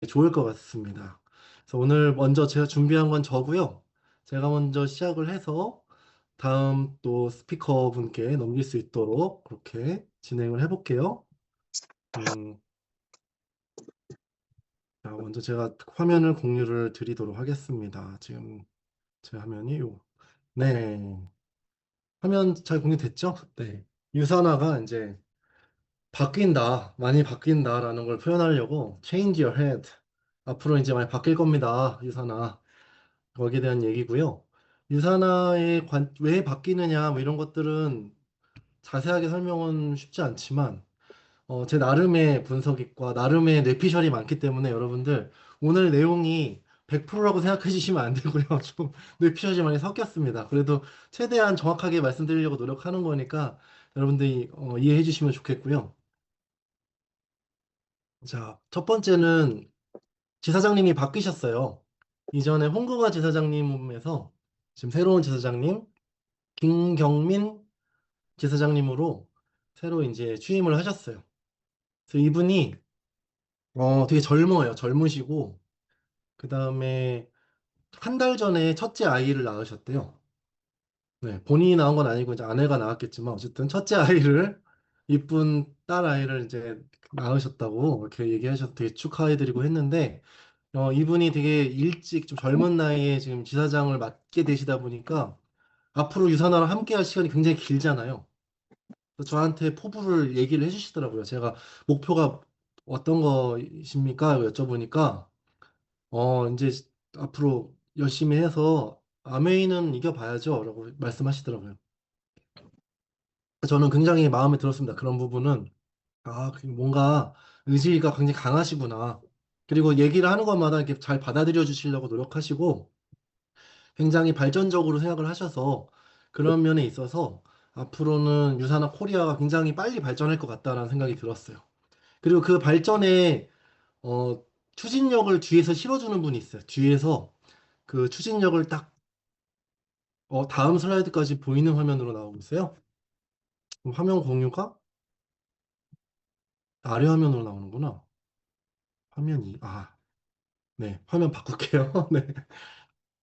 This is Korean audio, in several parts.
좋을 것 같습니다. 그래서 오늘 먼저 제가 준비한 건 저고요. 제가 먼저 시작을 해서 다음 또 스피커 분께 넘길 수 있도록 그렇게 진행을 해볼게요. 음, 자, 먼저 제가 화면을 공유를 드리도록 하겠습니다. 지금 제 화면이 네. 화면 잘 공유됐죠? 네. 유선화가 이제 바뀐다, 많이 바뀐다라는 걸 표현하려고 change your head. 앞으로 이제 많이 바뀔 겁니다. 유선화. 거기에 대한 얘기고요. 왜 바뀌느냐, 뭐 이런 것들은 자세하게 설명은 쉽지 않지만, 제 나름의 분석과 나름의 뇌피셜이 많기 때문에 여러분들 오늘 내용이 100%라고 생각해 주시면 안 되고요. 좀 뇌피셜이 많이 섞였습니다. 그래도 최대한 정확하게 말씀드리려고 노력하는 거니까 여러분들이 이해해 주시면 좋겠고요. 자, 첫 번째는 지사장님이 바뀌셨어요. 이전에 홍금화 지사장님에서 지금 새로운 지사장님 김경민 지사장님으로 새로 이제 취임을 하셨어요. 그래서 이분이 되게 젊어요. 젊으시고 그 다음에 한 달 전에 첫째 아이를 낳으셨대요. 네, 본인이 낳은 건 아니고 이제 아내가 낳았겠지만 어쨌든 첫째 아이를 이쁜 딸 아이를 이제 낳으셨다고 이렇게 얘기하셔서 되게 축하해드리고 했는데 이분이 되게 일찍 좀 젊은 나이에 지금 지사장을 맡게 되시다 보니까 앞으로 유산화랑 함께 할 시간이 굉장히 길잖아요. 그래서 저한테 포부를 얘기를 해주시더라고요. 제가 목표가 어떤 거이십니까? 여쭤보니까 이제 앞으로 열심히 해서 아메이는 이겨봐야죠. 라고 말씀하시더라고요. 저는 굉장히 마음에 들었습니다. 그런 부분은. 뭔가 의지가 굉장히 강하시구나. 그리고 얘기를 하는 것마다 이렇게 잘 받아들여 주시려고 노력하시고 굉장히 발전적으로 생각을 하셔서 그런 면에 있어서 앞으로는 유사나 코리아가 굉장히 빨리 발전할 것 같다라는 생각이 들었어요. 그리고 그 발전에 어, 추진력을 뒤에서 실어주는 분이 있어요. 뒤에서 그 추진력을 딱 다음 슬라이드까지 보이는 화면으로 나오고 있어요. 그럼 화면 공유가 아래 화면으로 나오는구나. 화면이 네, 화면 바꿀게요. 네.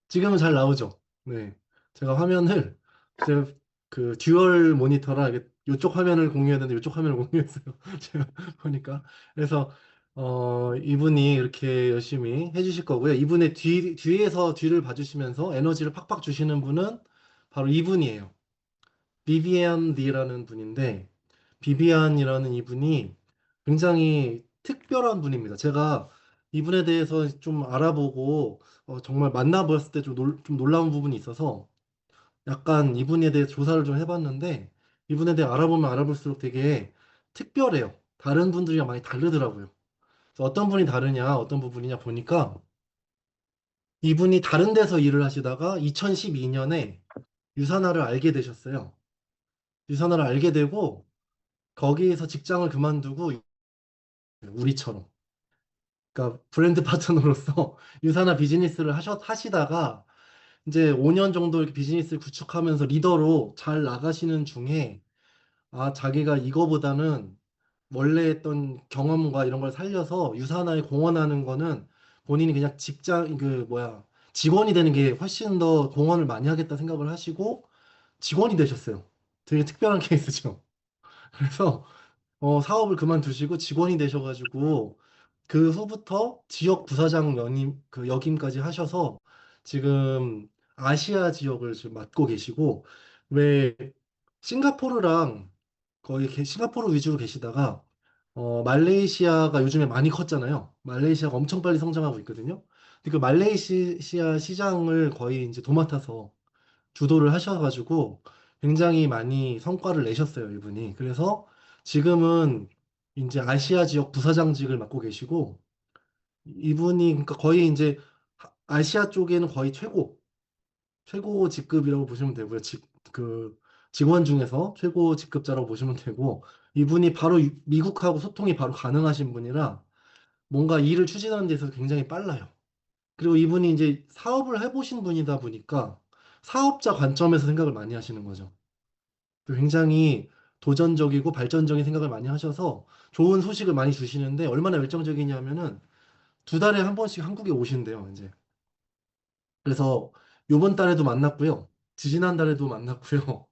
지금은 잘 나오죠? 네. 제가 화면을, 제가 그 듀얼 모니터라 이게 이쪽 화면을 공유해야 되는데 이쪽 화면을 공유했어요. 제가 보니까. 그래서, 이분이 이렇게 열심히 해주실 거고요. 이분의 뒤에서 뒤를 봐주시면서 에너지를 팍팍 주시는 분은 바로 이분이에요. 비비안 D라는 분인데, 비비안이라는 이분이 굉장히 특별한 분입니다. 제가 이분에 대해서 좀 알아보고 정말 만나봤을 때 좀 놀라운 부분이 있어서 약간 이분에 대해 조사를 좀 해봤는데 이분에 대해 알아보면 알아볼수록 되게 특별해요. 다른 분들이랑 많이 다르더라고요. 그래서 어떤 분이 다르냐, 어떤 부분이냐 보니까 이분이 다른 데서 일을 하시다가 2012년에 유산화를 알게 되셨어요. 유산화를 알게 되고 거기에서 직장을 그만두고 우리처럼 그러니까 브랜드 파트너로서 유사나 비즈니스를 하시다가 이제 5년 정도 이렇게 비즈니스를 구축하면서 리더로 잘 나가시는 중에 자기가 이거보다는 원래 했던 경험과 이런 걸 살려서 유사나에 공헌하는 거는 본인이 그냥 직원이 되는 게 훨씬 더 공헌을 많이 하겠다 생각을 하시고 직원이 되셨어요. 되게 특별한 케이스죠. 그래서 사업을 그만두시고 직원이 되셔가지고 그 후부터 지역 부사장 역임까지 하셔서 지금 아시아 지역을 지금 맡고 계시고 왜 싱가포르랑 싱가포르 위주로 계시다가 말레이시아가 요즘에 많이 컸잖아요. 말레이시아가 엄청 빨리 성장하고 있거든요. 근데 그 말레이시아 시장을 거의 이제 도맡아서 주도를 하셔가지고 굉장히 많이 성과를 내셨어요, 이분이. 그래서 지금은 이제 아시아 지역 부사장직을 맡고 계시고 이분이 그러니까 거의 이제 아시아 쪽에는 거의 최고 직급이라고 보시면 되고요. 그 직원 중에서 최고 직급자라고 보시면 되고 이분이 바로 미국하고 소통이 바로 가능하신 분이라 뭔가 일을 추진하는 데서 굉장히 빨라요. 그리고 이분이 이제 사업을 해보신 분이다 보니까 사업자 관점에서 생각을 많이 하시는 거죠. 굉장히 도전적이고 발전적인 생각을 많이 하셔서 좋은 소식을 많이 주시는데 얼마나 열정적이냐면은 두 달에 한 번씩 한국에 오신대요, 이제. 그래서 요번 달에도 만났고요. 지지난달에도 만났고요.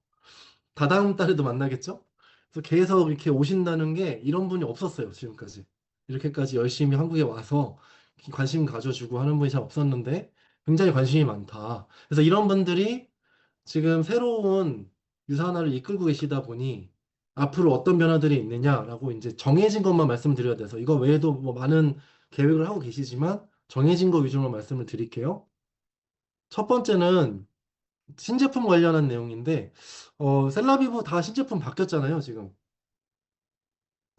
다다음 달에도 만나겠죠? 그래서 계속 이렇게 오신다는 게 이런 분이 없었어요, 지금까지. 이렇게까지 열심히 한국에 와서 관심 가져주고 하는 분이 잘 없었는데 굉장히 관심이 많다. 그래서 이런 분들이 지금 새로운 유산화를 이끌고 계시다 보니 앞으로 어떤 변화들이 있느냐라고 이제 정해진 것만 말씀드려야 돼서 이거 외에도 뭐 많은 계획을 하고 계시지만 정해진 거 위주로 말씀을 드릴게요. 첫 번째는 신제품 관련한 내용인데, 셀라비브 다 신제품 바뀌었잖아요, 지금.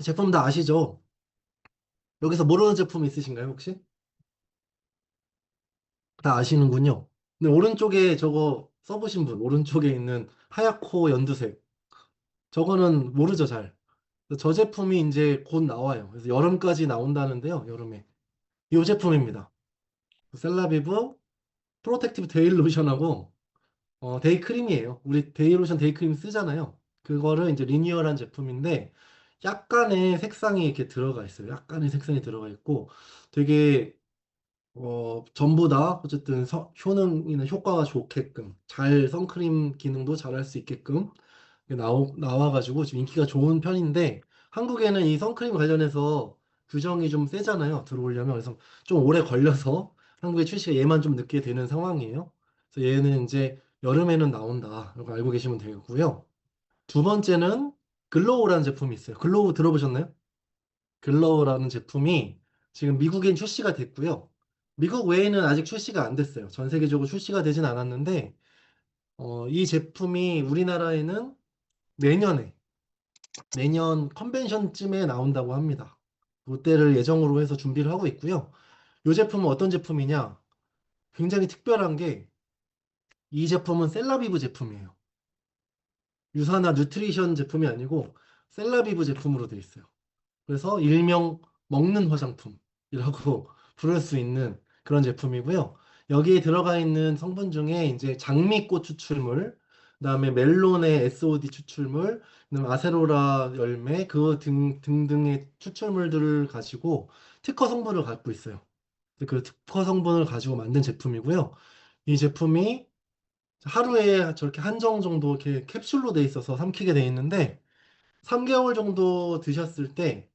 제품 다 아시죠? 여기서 모르는 제품 있으신가요, 혹시? 다 아시는군요. 근데 오른쪽에 저거 써보신 분, 오른쪽에 있는 하얗고 연두색. 저거는 모르죠, 잘. 저 제품이 이제 곧 나와요. 그래서 여름까지 나온다는데요, 여름에. 이 제품입니다. 셀라비브 프로텍티브 데이 로션하고 데이 크림이에요. 우리 데이 로션, 데이 크림 쓰잖아요. 그거를 이제 리뉴얼한 제품인데 약간의 색상이 이렇게 들어가 있어요. 약간의 색상이 들어가 있고 되게 전부 다 어쨌든 효능이나 효과가 좋게끔 잘 선크림 기능도 잘 할 수 있게끔 나와가지고 지금 인기가 좋은 편인데 한국에는 이 선크림 관련해서 규정이 좀 세잖아요. 들어오려면. 그래서 좀 오래 걸려서 한국의 출시가 얘만 좀 늦게 되는 상황이에요. 그래서 얘는 이제 여름에는 나온다. 이거 알고 계시면 되겠고요. 두 번째는 글로우라는 제품이 있어요. 글로우 들어보셨나요? 글로우라는 제품이 지금 미국엔 출시가 됐고요. 미국 외에는 아직 출시가 안 됐어요. 전 세계적으로 출시가 되진 않았는데 이 제품이 우리나라에는 내년에 내년 컨벤션쯤에 나온다고 합니다. 그때를 예정으로 해서 준비를 하고 있고요. 이 제품은 어떤 제품이냐? 굉장히 특별한 게 이 제품은 셀라비브 제품이에요. 유산화 뉴트리션 제품이 아니고 셀라비브 제품으로 되어 있어요. 그래서 일명 먹는 화장품이라고 부를 수 있는 그런 제품이고요. 여기에 들어가 있는 성분 중에 이제 장미꽃 추출물, 그다음에 멜론의 SOD 추출물, 그다음에 아세로라 열매 등등의 추출물들을 가지고 특허 성분을 갖고 있어요. 그 특허 성분을 가지고 만든 제품이고요. 이 제품이 하루에 저렇게 한 정 정도 이렇게 캡슐로 돼 있어서 삼키게 돼 있는데 3개월 정도 드셨을 때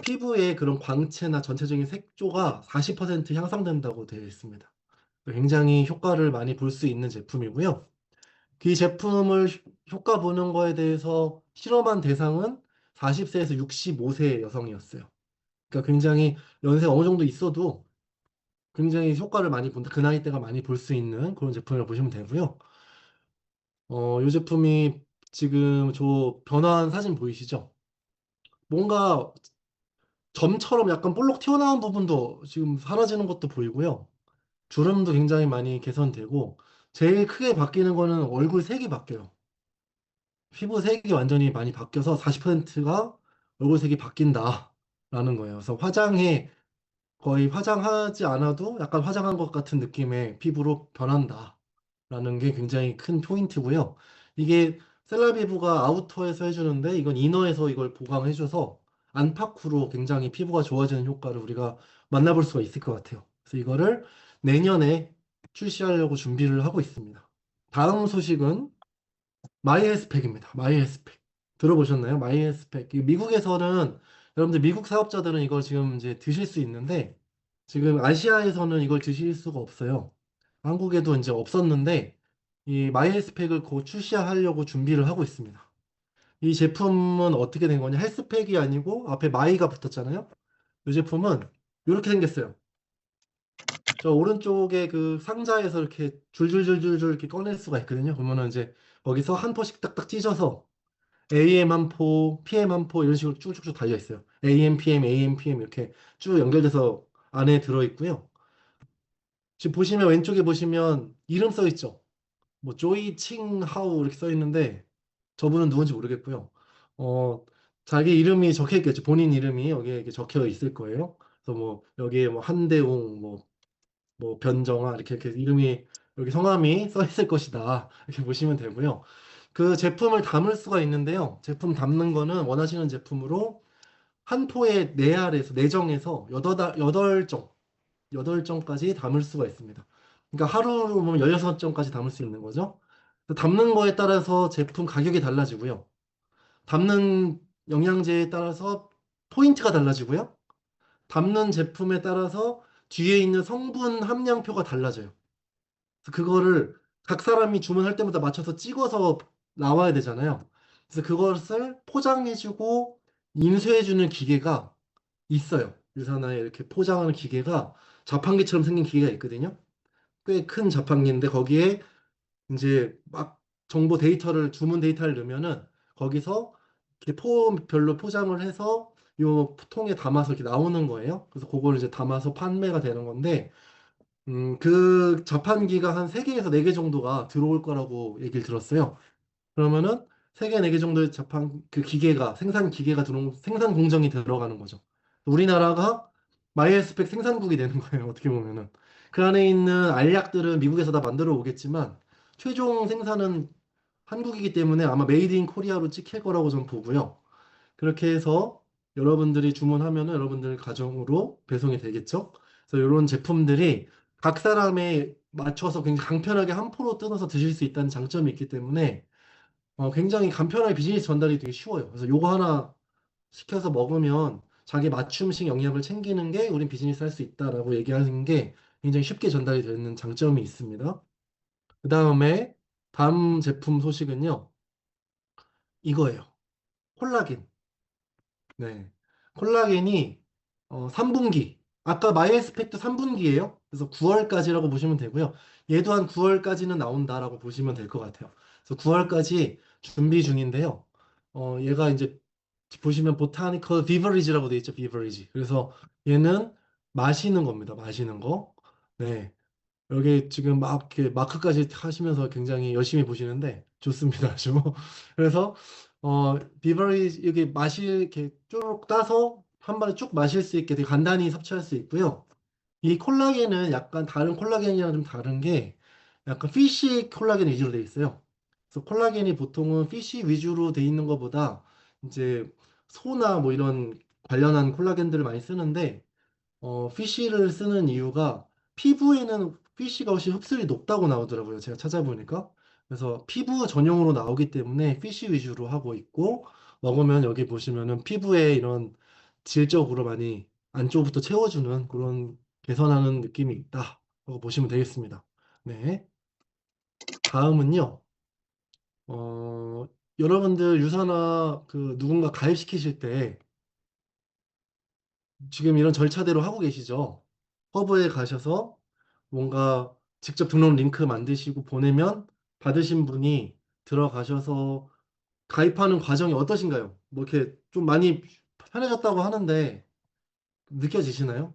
피부의 그런 광채나 전체적인 색조가 40% 향상된다고 되어 있습니다. 굉장히 효과를 많이 볼 수 있는 제품이고요. 그 제품을 효과 보는 거에 대해서 실험한 대상은 40세에서 65세 여성이었어요. 그러니까 굉장히 연세가 어느 정도 있어도 굉장히 효과를 많이 본다. 그 나이대가 많이 볼 수 있는 그런 제품이라고 보시면 되고요. 이 제품이 지금 저 변화한 사진 보이시죠? 뭔가 점처럼 약간 볼록 튀어나온 부분도 지금 사라지는 것도 보이고요. 주름도 굉장히 많이 개선되고, 제일 크게 바뀌는 거는 얼굴 색이 바뀌어요. 피부 색이 완전히 많이 바뀌어서 40%가 얼굴 색이 바뀐다라는 거예요. 그래서 거의 화장하지 않아도 약간 화장한 것 같은 느낌의 피부로 변한다라는 게 굉장히 큰 포인트고요. 이게 셀라비브가 아우터에서 해주는데 이건 이너에서 이걸 보강해줘서 안팎으로 굉장히 피부가 좋아지는 효과를 우리가 만나볼 수가 있을 것 같아요. 그래서 이거를 내년에 출시하려고 준비를 하고 있습니다. 다음 소식은 마이헬스팩입니다. 마이헬스팩. 들어보셨나요? 마이헬스팩. 미국에서는 여러분들 미국 사업자들은 이걸 지금 이제 드실 수 있는데 지금 아시아에서는 이걸 드실 수가 없어요. 한국에도 이제 없었는데 이 마이헬스팩을 곧 출시하려고 준비를 하고 있습니다. 이 제품은 어떻게 된 거냐? 헬스팩이 아니고 앞에 마이가 붙었잖아요. 이 제품은 이렇게 생겼어요. 저 오른쪽에 그 상자에서 이렇게 줄줄줄줄줄 이렇게 꺼낼 수가 있거든요. 그러면은 이제 거기서 한 포씩 딱딱 찢어서 AM 한 포, PM 한 포 이런 식으로 쭉쭉쭉 달려 있어요. AM, PM, AM, PM 이렇게 쭉 연결돼서 안에 들어 있고요. 지금 보시면 왼쪽에 보시면 이름 써 있죠. 뭐 조이 칭 하우 이렇게 써 있는데 저분은 누군지 모르겠고요. 어, 자기 이름이 적혀 있겠죠. 본인 이름이 여기에 이렇게 적혀 있을 거예요. 그래서 뭐 여기에 뭐 한대웅, 뭐 변정아 이렇게 이름이 여기 성함이 써 있을 것이다. 이렇게 보시면 되고요. 그 제품을 담을 수가 있는데요. 제품 담는 거는 원하시는 제품으로 한 포의 내알에서 내정에서 8정, 8정까지 담을 수가 있습니다. 그러니까 하루 보면 16정까지 담을 수 있는 거죠. 담는 거에 따라서 제품 가격이 달라지고요. 담는 영양제에 따라서 포인트가 달라지고요. 담는 제품에 따라서 뒤에 있는 성분 함량표가 달라져요. 그래서 그거를 각 사람이 주문할 때마다 맞춰서 찍어서 나와야 되잖아요. 그래서 그것을 포장해주고 인쇄해주는 기계가 있어요. 유산화에 이렇게 포장하는 기계가 자판기처럼 생긴 기계가 있거든요. 꽤 큰 자판기인데 거기에 이제 막 정보 데이터를 주문 데이터를 넣으면은 거기서 이렇게 포별로 포장을 해서 요 통에 담아서 이렇게 나오는 거예요. 그래서 그걸 이제 담아서 판매가 되는 건데 그 자판기가 한 3개에서 4개 정도가 들어올 거라고 얘기를 들었어요. 그러면은 3개, 4개 정도의 그 기계가, 생산 기계가 생산 공정이 들어가는 거죠. 우리나라가 마이엘스펙 생산국이 되는 거예요, 어떻게 보면은. 그 안에 있는 알약들은 미국에서 다 만들어 오겠지만, 최종 생산은 한국이기 때문에 아마 메이드 인 코리아로 찍힐 거라고 저는 보고요. 그렇게 해서 여러분들이 주문하면은 여러분들 가정으로 배송이 되겠죠. 그래서 이런 제품들이 각 사람에 맞춰서 굉장히 간편하게 한 포로 뜯어서 드실 수 있다는 장점이 있기 때문에 굉장히 간편하게 비즈니스 전달이 되게 쉬워요. 그래서 요거 하나 시켜서 먹으면 자기 맞춤식 영양을 챙기는 게 우린 비즈니스 할 수 있다라고 얘기하는 게 굉장히 쉽게 전달이 되는 장점이 있습니다. 그 다음에 다음 제품 소식은요. 이거예요. 콜라겐. 네. 콜라겐이 3분기. 아까 마이애스펙도 3분기예요. 그래서 9월까지라고 보시면 되고요. 얘도 한 9월까지는 나온다라고 보시면 될 것 같아요. 그래서 9월까지 준비 중인데요. 얘가 이제 보시면 보타니컬 비버리지라고 돼 있죠. 비버리지. 그래서 얘는 마시는 겁니다. 마시는 거. 네. 여기 지금 막 이렇게 마크까지 하시면서 굉장히 열심히 보시는데 좋습니다. 아주. 그래서 비버리 여기 마실 이렇게 쭉 따서 한 번에 쭉 마실 수 있게 되게 간단히 섭취할 수 있고요. 이 콜라겐은 약간 다른 콜라겐이랑 좀 다른 게 약간 피쉬 콜라겐 위주로 돼 있어요. 그래서 콜라겐이 보통은 피쉬 위주로 돼 있는 것보다 이제 소나 뭐 이런 관련한 콜라겐들을 많이 쓰는데 피쉬를 쓰는 이유가 피부에는 피쉬가 훨씬 흡수율이 높다고 나오더라고요. 제가 찾아보니까. 그래서 피부 전용으로 나오기 때문에 피쉬 위주로 하고 있고, 먹으면 여기 보시면은 피부에 이런 질적으로 많이 안쪽부터 채워주는 그런 개선하는 느낌이 있다. 라고 보시면 되겠습니다. 네. 다음은요, 어, 여러분들 유사나 그 누군가 가입시키실 때 지금 이런 절차대로 하고 계시죠? 허브에 가셔서 뭔가 직접 등록 링크 만드시고 보내면 받으신 분이 들어가셔서 가입하는 과정이 어떠신가요? 뭐 이렇게 좀 많이 편해졌다고 하는데 느껴지시나요?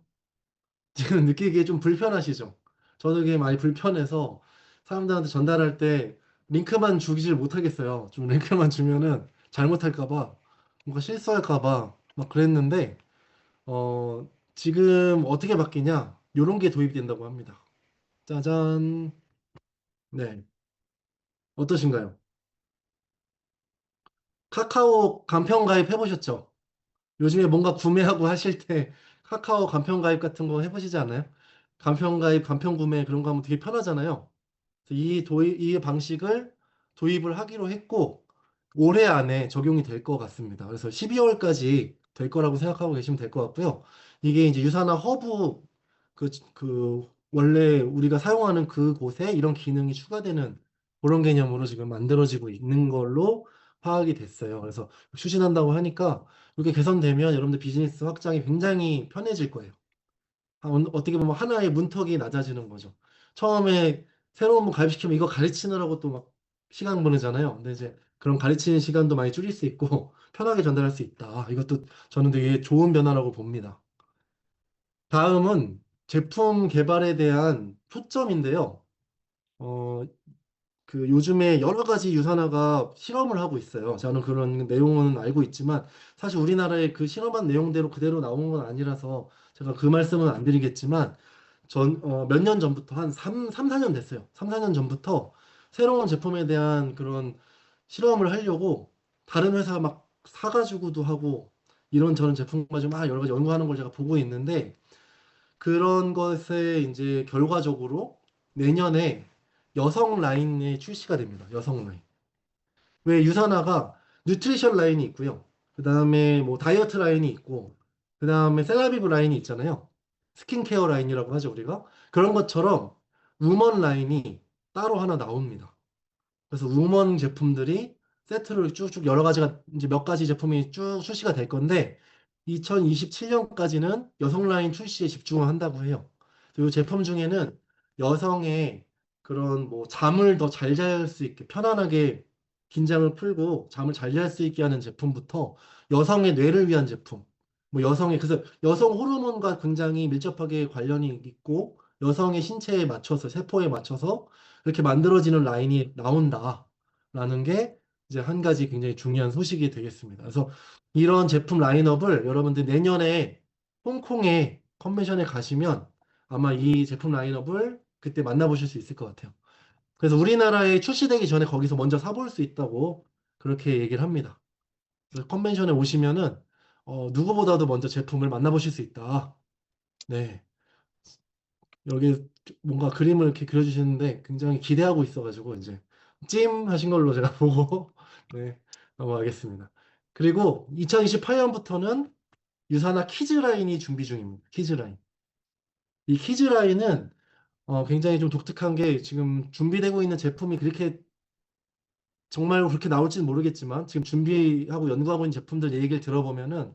지금 느끼기에 좀 불편하시죠? 저도 이게 많이 불편해서 사람들한테 전달할 때 링크만 주기를 못하겠어요. 좀 링크만 주면은 잘못할까 봐, 뭔가 실수할까 봐 막 그랬는데 지금 어떻게 바뀌냐? 요런 게 도입이 된다고 합니다. 짜잔. 네. 어떠신가요? 카카오 간편 가입 해보셨죠? 요즘에 뭔가 구매하고 하실 때 카카오 간편 가입 같은 거 해보시지 않아요? 간편 가입, 간편 구매 그런 거 하면 되게 편하잖아요. 그래서 이 방식을 도입을 하기로 했고, 올해 안에 적용이 될 것 같습니다. 그래서 12월까지 될 거라고 생각하고 계시면 될 것 같고요. 이게 이제 유사나 허브, 원래 우리가 사용하는 그곳에 이런 기능이 추가되는 그런 개념으로 지금 만들어지고 있는 걸로 파악이 됐어요. 그래서 추진한다고 하니까 이렇게 개선되면 여러분들 비즈니스 확장이 굉장히 편해질 거예요. 어떻게 보면 하나의 문턱이 낮아지는 거죠. 처음에 새로운 분 가입시키면 이거 가르치느라고 또 막 시간 보내잖아요. 근데 이제 그런 가르치는 시간도 많이 줄일 수 있고 편하게 전달할 수 있다. 이것도 저는 되게 좋은 변화라고 봅니다. 다음은 제품 개발에 대한 초점인데요. 어, 요즘에 여러 가지 유산화가 실험을 하고 있어요. 저는 그런 내용은 알고 있지만 사실 우리나라의 그 실험한 내용대로 그대로 나온 건 아니라서 제가 그 말씀은 안 드리겠지만 몇 년 전부터 한 4년 됐어요. 3, 4년 전부터 새로운 제품에 대한 그런 실험을 하려고 다른 회사 막 사가지고도 하고 이런저런 제품 가지고 막 여러 가지 연구하는 걸 제가 보고 있는데 그런 것에 이제 결과적으로 내년에 여성 라인이 출시가 됩니다. 여성 라인. 왜 유산화가 뉴트리션 라인이 있고요. 그 다음에 뭐 다이어트 라인이 있고, 그 다음에 셀라비브 라인이 있잖아요. 스킨케어 라인이라고 하죠, 우리가. 그런 것처럼 우먼 라인이 따로 하나 나옵니다. 그래서 우먼 제품들이 세트로 쭉쭉 여러 가지가 이제 몇 가지 제품이 쭉 출시가 될 건데 2027년까지는 여성 라인 출시에 집중을 한다고 해요. 이 제품 중에는 여성의 그런 뭐 잠을 더 잘 잘 수 있게 편안하게 긴장을 풀고 잠을 잘 잘 수 있게 하는 제품부터 여성의 뇌를 위한 제품, 뭐 여성의 그래서 여성 호르몬과 굉장히 밀접하게 관련이 있고 여성의 신체에 맞춰서 세포에 맞춰서 이렇게 만들어지는 라인이 나온다라는 게 이제 한 가지 굉장히 중요한 소식이 되겠습니다. 그래서 이런 제품 라인업을 여러분들 내년에 홍콩에 컨벤션에 가시면 아마 이 제품 라인업을 그때 만나보실 수 있을 것 같아요. 그래서 우리나라에 출시되기 전에 거기서 먼저 사볼 수 있다고 그렇게 얘기를 합니다. 그래서 컨벤션에 오시면은 누구보다도 먼저 제품을 만나보실 수 있다. 네. 여기 뭔가 그림을 이렇게 그려주시는데 굉장히 기대하고 있어가지고 이제 찜 하신 걸로 제가 보고 네 넘어가겠습니다. 그리고 2028년부터는 유사나 키즈 라인이 준비 중입니다. 키즈 라인. 이 키즈 라인은 굉장히 좀 독특한 게 지금 준비되고 있는 제품이 그렇게 정말 그렇게 나올지는 모르겠지만 지금 준비하고 연구하고 있는 제품들 얘기를 들어보면은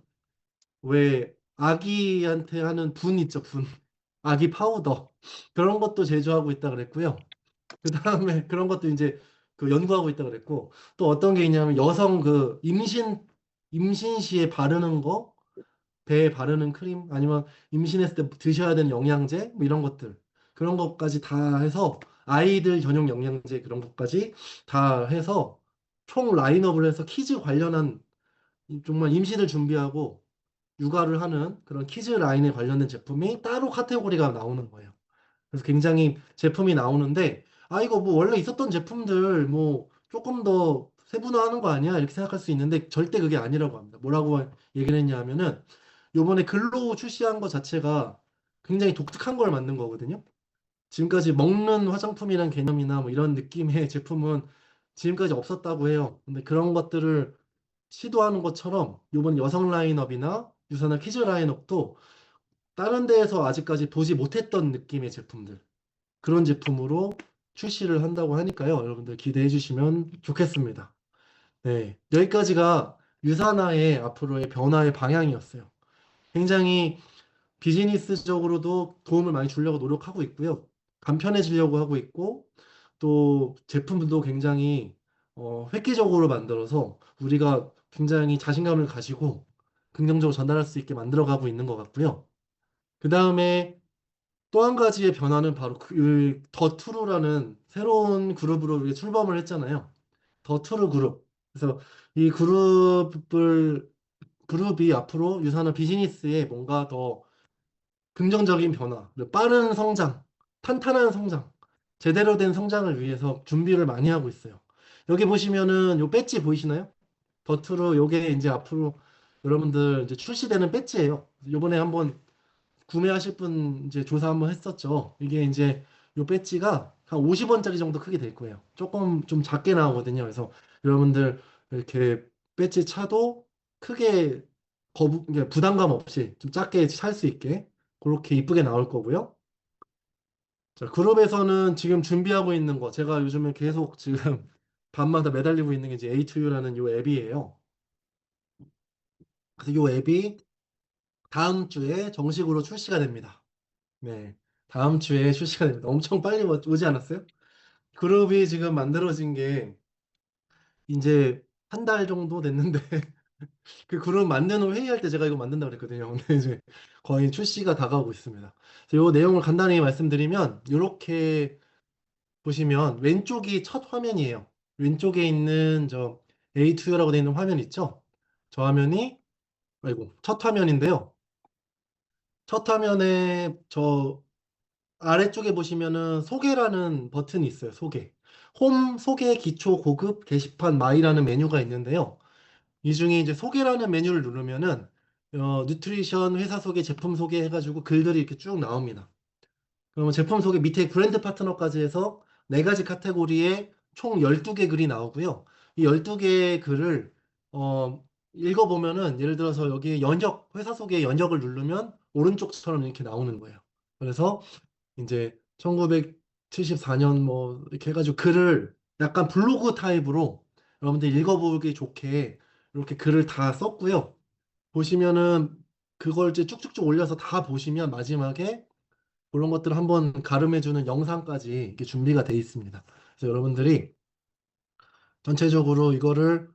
왜 아기한테 하는 분 있죠, 분. 아기 파우더. 그런 것도 제조하고 있다 그랬고요. 그 다음에 그런 것도 이제 그 연구하고 있다 그랬고, 또 어떤 게 있냐면 여성 그 임신 시에 바르는 거, 배에 바르는 크림, 아니면 임신했을 때 드셔야 되는 영양제, 뭐 이런 것들. 그런 것까지 다 해서 아이들 전용 영양제 그런 것까지 다 해서 총 라인업을 해서 키즈 관련한 정말 임신을 준비하고 육아를 하는 그런 키즈 라인에 관련된 제품이 따로 카테고리가 나오는 거예요. 그래서 굉장히 제품이 나오는데, 아, 이거 뭐 원래 있었던 제품들 뭐 조금 더 세분화하는 거 아니야? 이렇게 생각할 수 있는데 절대 그게 아니라고 합니다. 뭐라고 얘기를 했냐 하면은 요번에 글로우 출시한 거 자체가 굉장히 독특한 걸 만든 거거든요. 지금까지 먹는 화장품이란 개념이나 뭐 이런 느낌의 제품은 지금까지 없었다고 해요. 근데 그런 것들을 시도하는 것처럼 요번 여성 라인업이나 유사나 키즈 라인업도 다른 데에서 아직까지 보지 못했던 느낌의 제품들, 그런 제품으로 출시를 한다고 하니까요. 여러분들 기대해 주시면 좋겠습니다. 네, 여기까지가 유사나의 앞으로의 변화의 방향이었어요. 굉장히 비즈니스적으로도 도움을 많이 주려고 노력하고 있고요. 간편해지려고 하고 있고, 또 제품도 굉장히 획기적으로 만들어서 우리가 굉장히 자신감을 가지고 긍정적으로 전달할 수 있게 만들어가고 있는 것 같고요. 그 다음에 또 한 가지의 변화는 바로 그 더투루라는 새로운 그룹으로 우리가 출범을 했잖아요. 더투루 그룹. 그래서 이 그룹이 앞으로 유사나 비즈니스에 뭔가 더 긍정적인 변화, 그리고 빠른 성장, 탄탄한 성장, 제대로 된 성장을 위해서 준비를 많이 하고 있어요. 여기 보시면은 요 배지 보이시나요? 더투루 요게 이제 앞으로 여러분들 이제 출시되는 배지예요. 요번에 한번 구매하실 분 이제 조사 한번 했었죠. 이게 이제 요 배지가 한 50원짜리 정도 크게 될 거예요. 조금 좀 작게 나오거든요. 그래서 여러분들 이렇게 배지 차도 크게 이게 부담감 없이 좀 작게 살 수 있게 그렇게 이쁘게 나올 거고요. 자, 그룹에서는 지금 준비하고 있는 거 제가 요즘에 계속 지금 밤마다 매달리고 있는 게 이제 A2U라는 요 앱이에요. 그래서 요 앱이 다음 주에 정식으로 출시가 됩니다. 네. 다음 주에 출시가 됩니다. 엄청 빨리 오지 않았어요? 그룹이 지금 만들어진 게 이제 한 달 정도 됐는데 그 그룹 만드는 회의할 때 제가 이거 만든다고 그랬거든요. 근데 이제 거의 출시가 다가오고 있습니다. 그래서 이 내용을 간단히 말씀드리면 이렇게 보시면 왼쪽이 첫 화면이에요. 왼쪽에 있는 저 A2라고 되어 있는 화면 있죠? 저 화면이 아이고 첫 화면인데요. 첫 화면에 저 아래쪽에 보시면은 소개라는 버튼이 있어요. 소개. 홈, 소개, 기초, 고급, 게시판, 마이라는 메뉴가 있는데요. 이 중에 이제 소개라는 메뉴를 누르면은 뉴트리션 회사 소개, 제품 소개 해가지고 글들이 이렇게 쭉 나옵니다. 그러면 제품 소개 밑에 브랜드 파트너까지 해서 네 가지 카테고리에 총 12개 글이 나오고요. 이 12개의 글을 어, 읽어보면은 예를 들어서 여기 연역, 회사 소개 연역을 누르면 오른쪽처럼 이렇게 나오는 거예요. 그래서 이제 1974년 뭐 이렇게 해가지고 글을 약간 블로그 타입으로 여러분들 읽어보기 좋게 이렇게 글을 다 썼고요. 보시면은 그걸 이제 쭉쭉쭉 올려서 다 보시면 마지막에 그런 것들을 한번 가름해주는 영상까지 이렇게 준비가 돼 있습니다. 그래서 여러분들이 전체적으로 이거를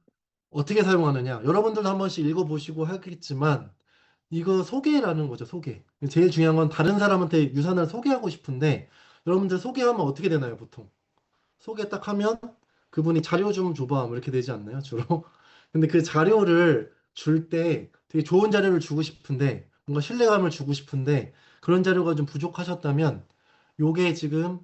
어떻게 사용하느냐, 여러분들도 한 번씩 읽어보시고 하겠지만, 이거 소개라는 거죠, 소개. 제일 중요한 건 다른 사람한테 유산을 소개하고 싶은데, 여러분들 소개하면 어떻게 되나요, 보통? 소개 딱 하면 그분이 자료 좀 줘봐, 뭐 이렇게 되지 않나요, 주로? 근데 그 자료를 줄 때 되게 좋은 자료를 주고 싶은데, 뭔가 신뢰감을 주고 싶은데, 그런 자료가 좀 부족하셨다면, 요게 지금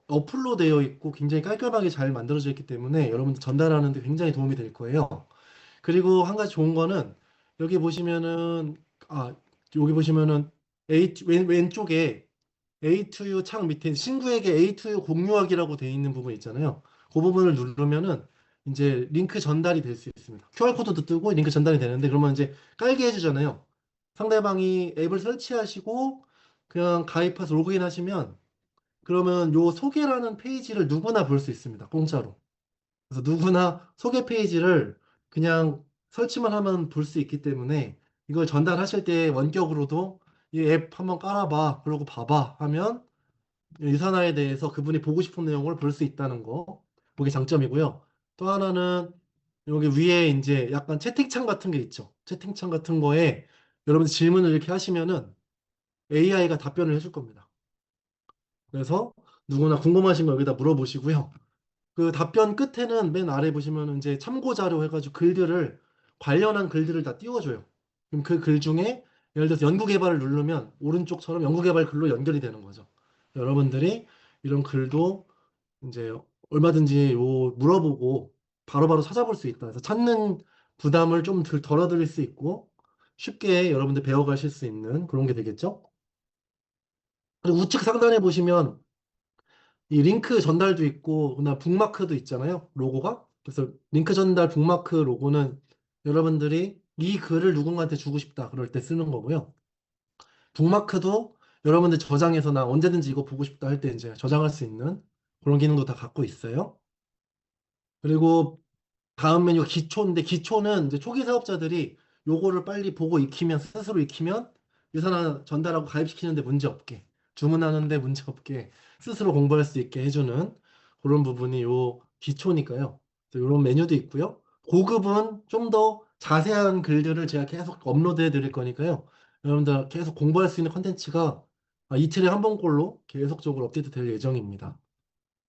어플로되어 있고 굉장히 깔끔하게 잘 만들어져 있기 때문에 여러분들 전달하는 데 굉장히 도움이 될 거예요. 그리고 한 가지 좋은 거는 여기 보시면은 아 여기 보시면은 왼쪽에 A2U 창 밑에 친구에게 A2U 공유하기라고 되어 있는 부분 있잖아요. 그 부분을 누르면은 이제 링크 전달이 될 수 있습니다. QR코드도 뜨고 링크 전달이 되는데 그러면 이제 깔게 해주잖아요. 상대방이 앱을 설치하시고 그냥 가입해서 로그인 하시면 그러면 요 소개라는 페이지를 누구나 볼 수 있습니다. 공짜로. 그래서 누구나 소개 페이지를 그냥 설치만 하면 볼 수 있기 때문에 이걸 전달하실 때 원격으로도 이 앱 한번 깔아봐. 그러고 봐봐. 하면 유산화에 대해서 그분이 보고 싶은 내용을 볼 수 있다는 거. 그게 장점이고요. 또 하나는 여기 위에 이제 약간 채팅창 같은 게 있죠. 채팅창 같은 거에 여러분 질문을 이렇게 하시면은 AI가 답변을 해줄 겁니다. 그래서 누구나 궁금하신 거 여기다 물어보시고요. 그 답변 끝에는 맨 아래 보시면 이제 참고 자료 해가지고 글들을 관련한 글들을 다 띄워줘요. 그럼 그 글 중에 예를 들어서 연구 개발을 누르면 오른쪽처럼 연구 개발 글로 연결이 되는 거죠. 여러분들이 이런 글도 이제 얼마든지 물어보고 바로바로 찾아볼 수 있다. 그래서 찾는 부담을 좀 덜어드릴 수 있고 쉽게 여러분들 배워가실 수 있는 그런 게 되겠죠. 그리고 우측 상단에 보시면 이 링크 전달도 있고, 그다음 북마크도 있잖아요. 로고가. 그래서 링크 전달 북마크 로고는 여러분들이 이 글을 누군가한테 주고 싶다. 그럴 때 쓰는 거고요. 북마크도 여러분들 저장해서 나 언제든지 이거 보고 싶다 할 때 이제 저장할 수 있는 그런 기능도 다 갖고 있어요. 그리고 다음 메뉴가 기초인데 기초는 이제 초기 사업자들이 요거를 빨리 보고 익히면 스스로 익히면 유산화 전달하고 가입시키는데 문제 없게 주문하는데 문제 없게 스스로 공부할 수 있게 해주는 그런 부분이 요 기초니까요. 이런 메뉴도 있고요. 고급은 좀 더 자세한 글들을 제가 계속 업로드해 드릴 거니까요. 여러분들 계속 공부할 수 있는 컨텐츠가 이틀에 한 번꼴로 계속적으로 업데이트 될 예정입니다.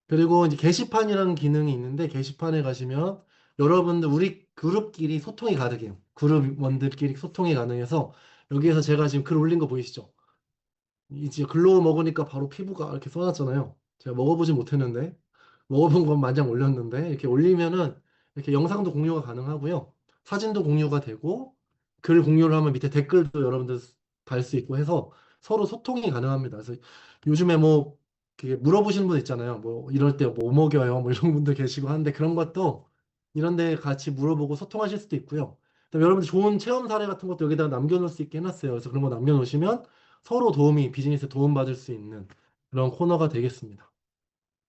그리고 이제 게시판이라는 기능이 있는데 게시판에 가시면 여러분들 우리 그룹끼리 소통이 가능해요. 그룹원들끼리 소통이 가능해서 여기에서 제가 지금 글 올린 거 보이시죠? 이제 글로 먹으니까 바로 피부가 이렇게 쏟아졌잖아요. 제가 먹어보진 못했는데 먹어본 건 마냥 올렸는데 이렇게 올리면은 이렇게 영상도 공유가 가능하고요. 사진도 공유가 되고 글 공유를 하면 밑에 댓글도 여러분들 달 수 있고 해서 서로 소통이 가능합니다. 그래서 요즘에 뭐 이렇게 물어보시는 분 있잖아요. 뭐 이럴 때 뭐 먹여요? 뭐 이런 분들 계시고 하는데 그런 것도 이런 데 같이 물어보고 소통하실 수도 있고요. 그다음에 여러분들 좋은 체험 사례 같은 것도 여기다 남겨놓을 수 있게 해놨어요. 그래서 그런 거 남겨놓으시면 서로 비즈니스에 도움받을 수 있는 그런 코너가 되겠습니다.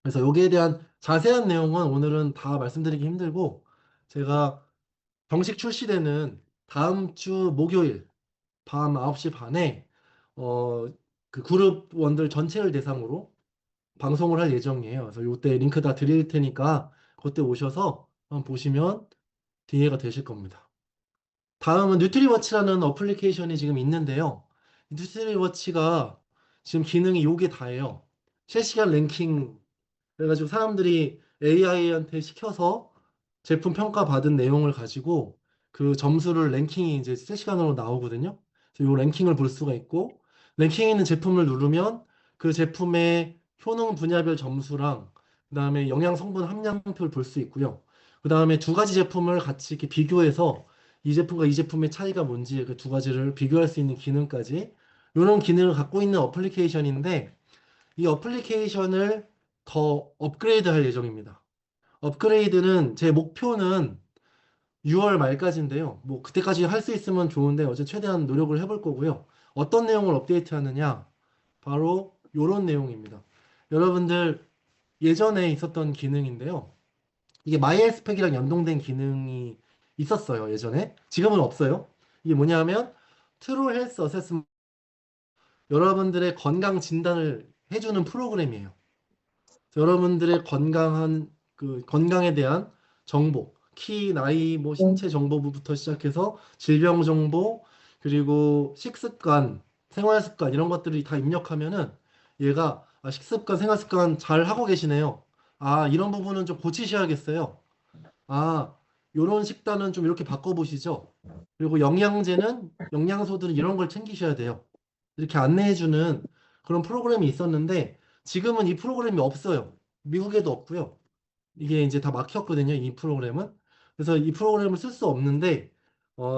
그래서 여기에 대한 자세한 내용은 오늘은 다 말씀드리기 힘들고 제가 정식 출시되는 다음 주 목요일 밤 9시 반에 어, 그 그룹원들 전체를 대상으로 방송을 할 예정이에요. 그래서 이때 링크 다 드릴 테니까 그때 오셔서 한번 보시면 기회가 되실 겁니다. 다음은 뉴트리워치라는 어플리케이션이 지금 있는데요. 뉴트리워치가 지금 기능이 요게 다예요. 실시간 랭킹 그래가지고 사람들이 AI한테 시켜서 제품 평가 받은 내용을 가지고 그 점수를 랭킹이 이제 실시간으로 나오거든요. 그래서 이 랭킹을 볼 수가 있고 랭킹에 있는 제품을 누르면 그 제품의 효능 분야별 점수랑 그다음에 영양 성분 함량표를 볼 수 있고요. 그다음에 두 가지 제품을 같이 이렇게 비교해서 이 제품과 이 제품의 차이가 뭔지 그 두 가지를 비교할 수 있는 기능까지 이런 기능을 갖고 있는 어플리케이션인데 이 어플리케이션을 더 업그레이드 할 예정입니다. 업그레이드는 제 목표는 6월 말까지인데요. 뭐 그때까지 할 수 있으면 좋은데 어제 최대한 노력을 해볼 거고요. 어떤 내용을 업데이트 하느냐? 바로 이런 내용입니다. 여러분들 예전에 있었던 기능인데요. 이게 마이헬스팩이랑 연동된 기능이 있었어요. 예전에. 지금은 없어요. 이게 뭐냐면 트루 헬스 어세스먼트 여러분들의 건강 진단을 해주는 프로그램이에요. 여러분들의 건강한 그 건강에 대한 정보, 키, 나이, 뭐 신체 정보부터 시작해서 질병 정보, 그리고 식습관, 생활 습관 이런 것들을 다 입력하면은 얘가 식습관, 생활 습관 잘 하고 계시네요. 아, 이런 부분은 좀 고치셔야겠어요. 아, 요런 식단은 좀 이렇게 바꿔보시죠. 그리고 영양제는, 영양소들은 이런 걸 챙기셔야 돼요. 이렇게 안내해주는 그런 프로그램이 있었는데, 지금은 이 프로그램이 없어요. 미국에도 없고요. 이게 이제 다 막혔거든요, 이 프로그램은. 그래서 이 프로그램을 쓸 수 없는데,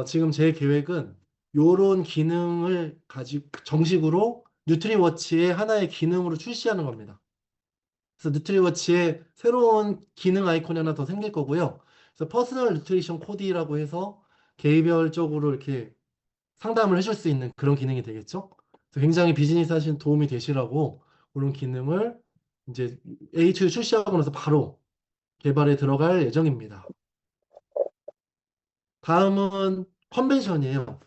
지금 제 계획은 요런 기능을 정식으로 뉴트리워치의 하나의 기능으로 출시하는 겁니다. 그래서 뉴트리워치에 새로운 기능 아이콘이 하나 더 생길 거고요. 그래서 퍼스널 뉴트리션 코디라고 해서 개별적으로 이렇게 상담을 해줄 수 있는 그런 기능이 되겠죠. 그래서 굉장히 비즈니스 하시는 도움이 되시라고 그런 기능을 이제 A2 출시하고 나서 바로 개발에 들어갈 예정입니다. 다음은 컨벤션이에요.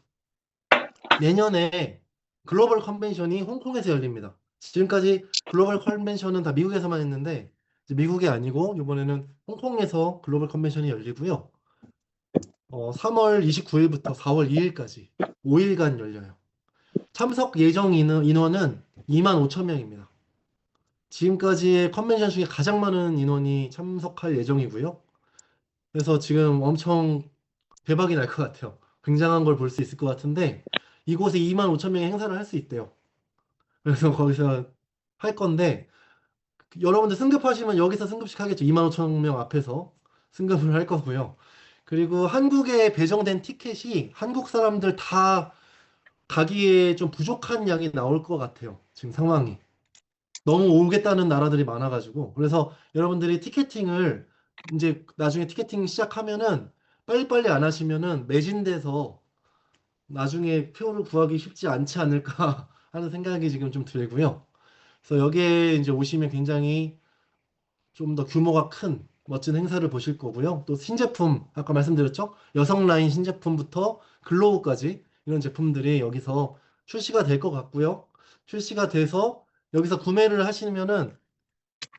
내년에 글로벌 컨벤션이 홍콩에서 열립니다. 지금까지 글로벌 컨벤션은 다 미국에서만 했는데 이제 미국이 아니고 이번에는 홍콩에서 글로벌 컨벤션이 열리고요. 3월 29일부터 4월 2일까지 5일간 열려요. 참석 예정 인원은 2만 5천 명입니다. 지금까지의 컨벤션 중에 가장 많은 인원이 참석할 예정이고요. 그래서 지금 엄청 대박이 날 것 같아요. 굉장한 걸 볼 수 있을 것 같은데 이곳에 2만 5천 명의 행사를 할 수 있대요. 그래서 거기서 할 건데 여러분들 승급하시면 여기서 승급식 하겠죠. 2만 5천 명 앞에서 승급을 할 거고요. 그리고 한국에 배정된 티켓이 한국 사람들 다 가기에 좀 부족한 양이 나올 것 같아요. 지금 상황이. 너무 오겠다는 나라들이 많아가지고. 그래서 여러분들이 티켓팅을 이제 나중에 티켓팅 시작하면은 빨리빨리 안 하시면은 매진돼서 나중에 표를 구하기 쉽지 않지 않을까 하는 생각이 지금 좀 들고요. 그래서 여기에 이제 오시면 굉장히 좀 더 규모가 큰 멋진 행사를 보실 거고요. 또 신제품, 아까 말씀드렸죠? 여성 라인 신제품부터 글로우까지 이런 제품들이 여기서 출시가 될 것 같고요. 출시가 돼서 여기서 구매를 하시면은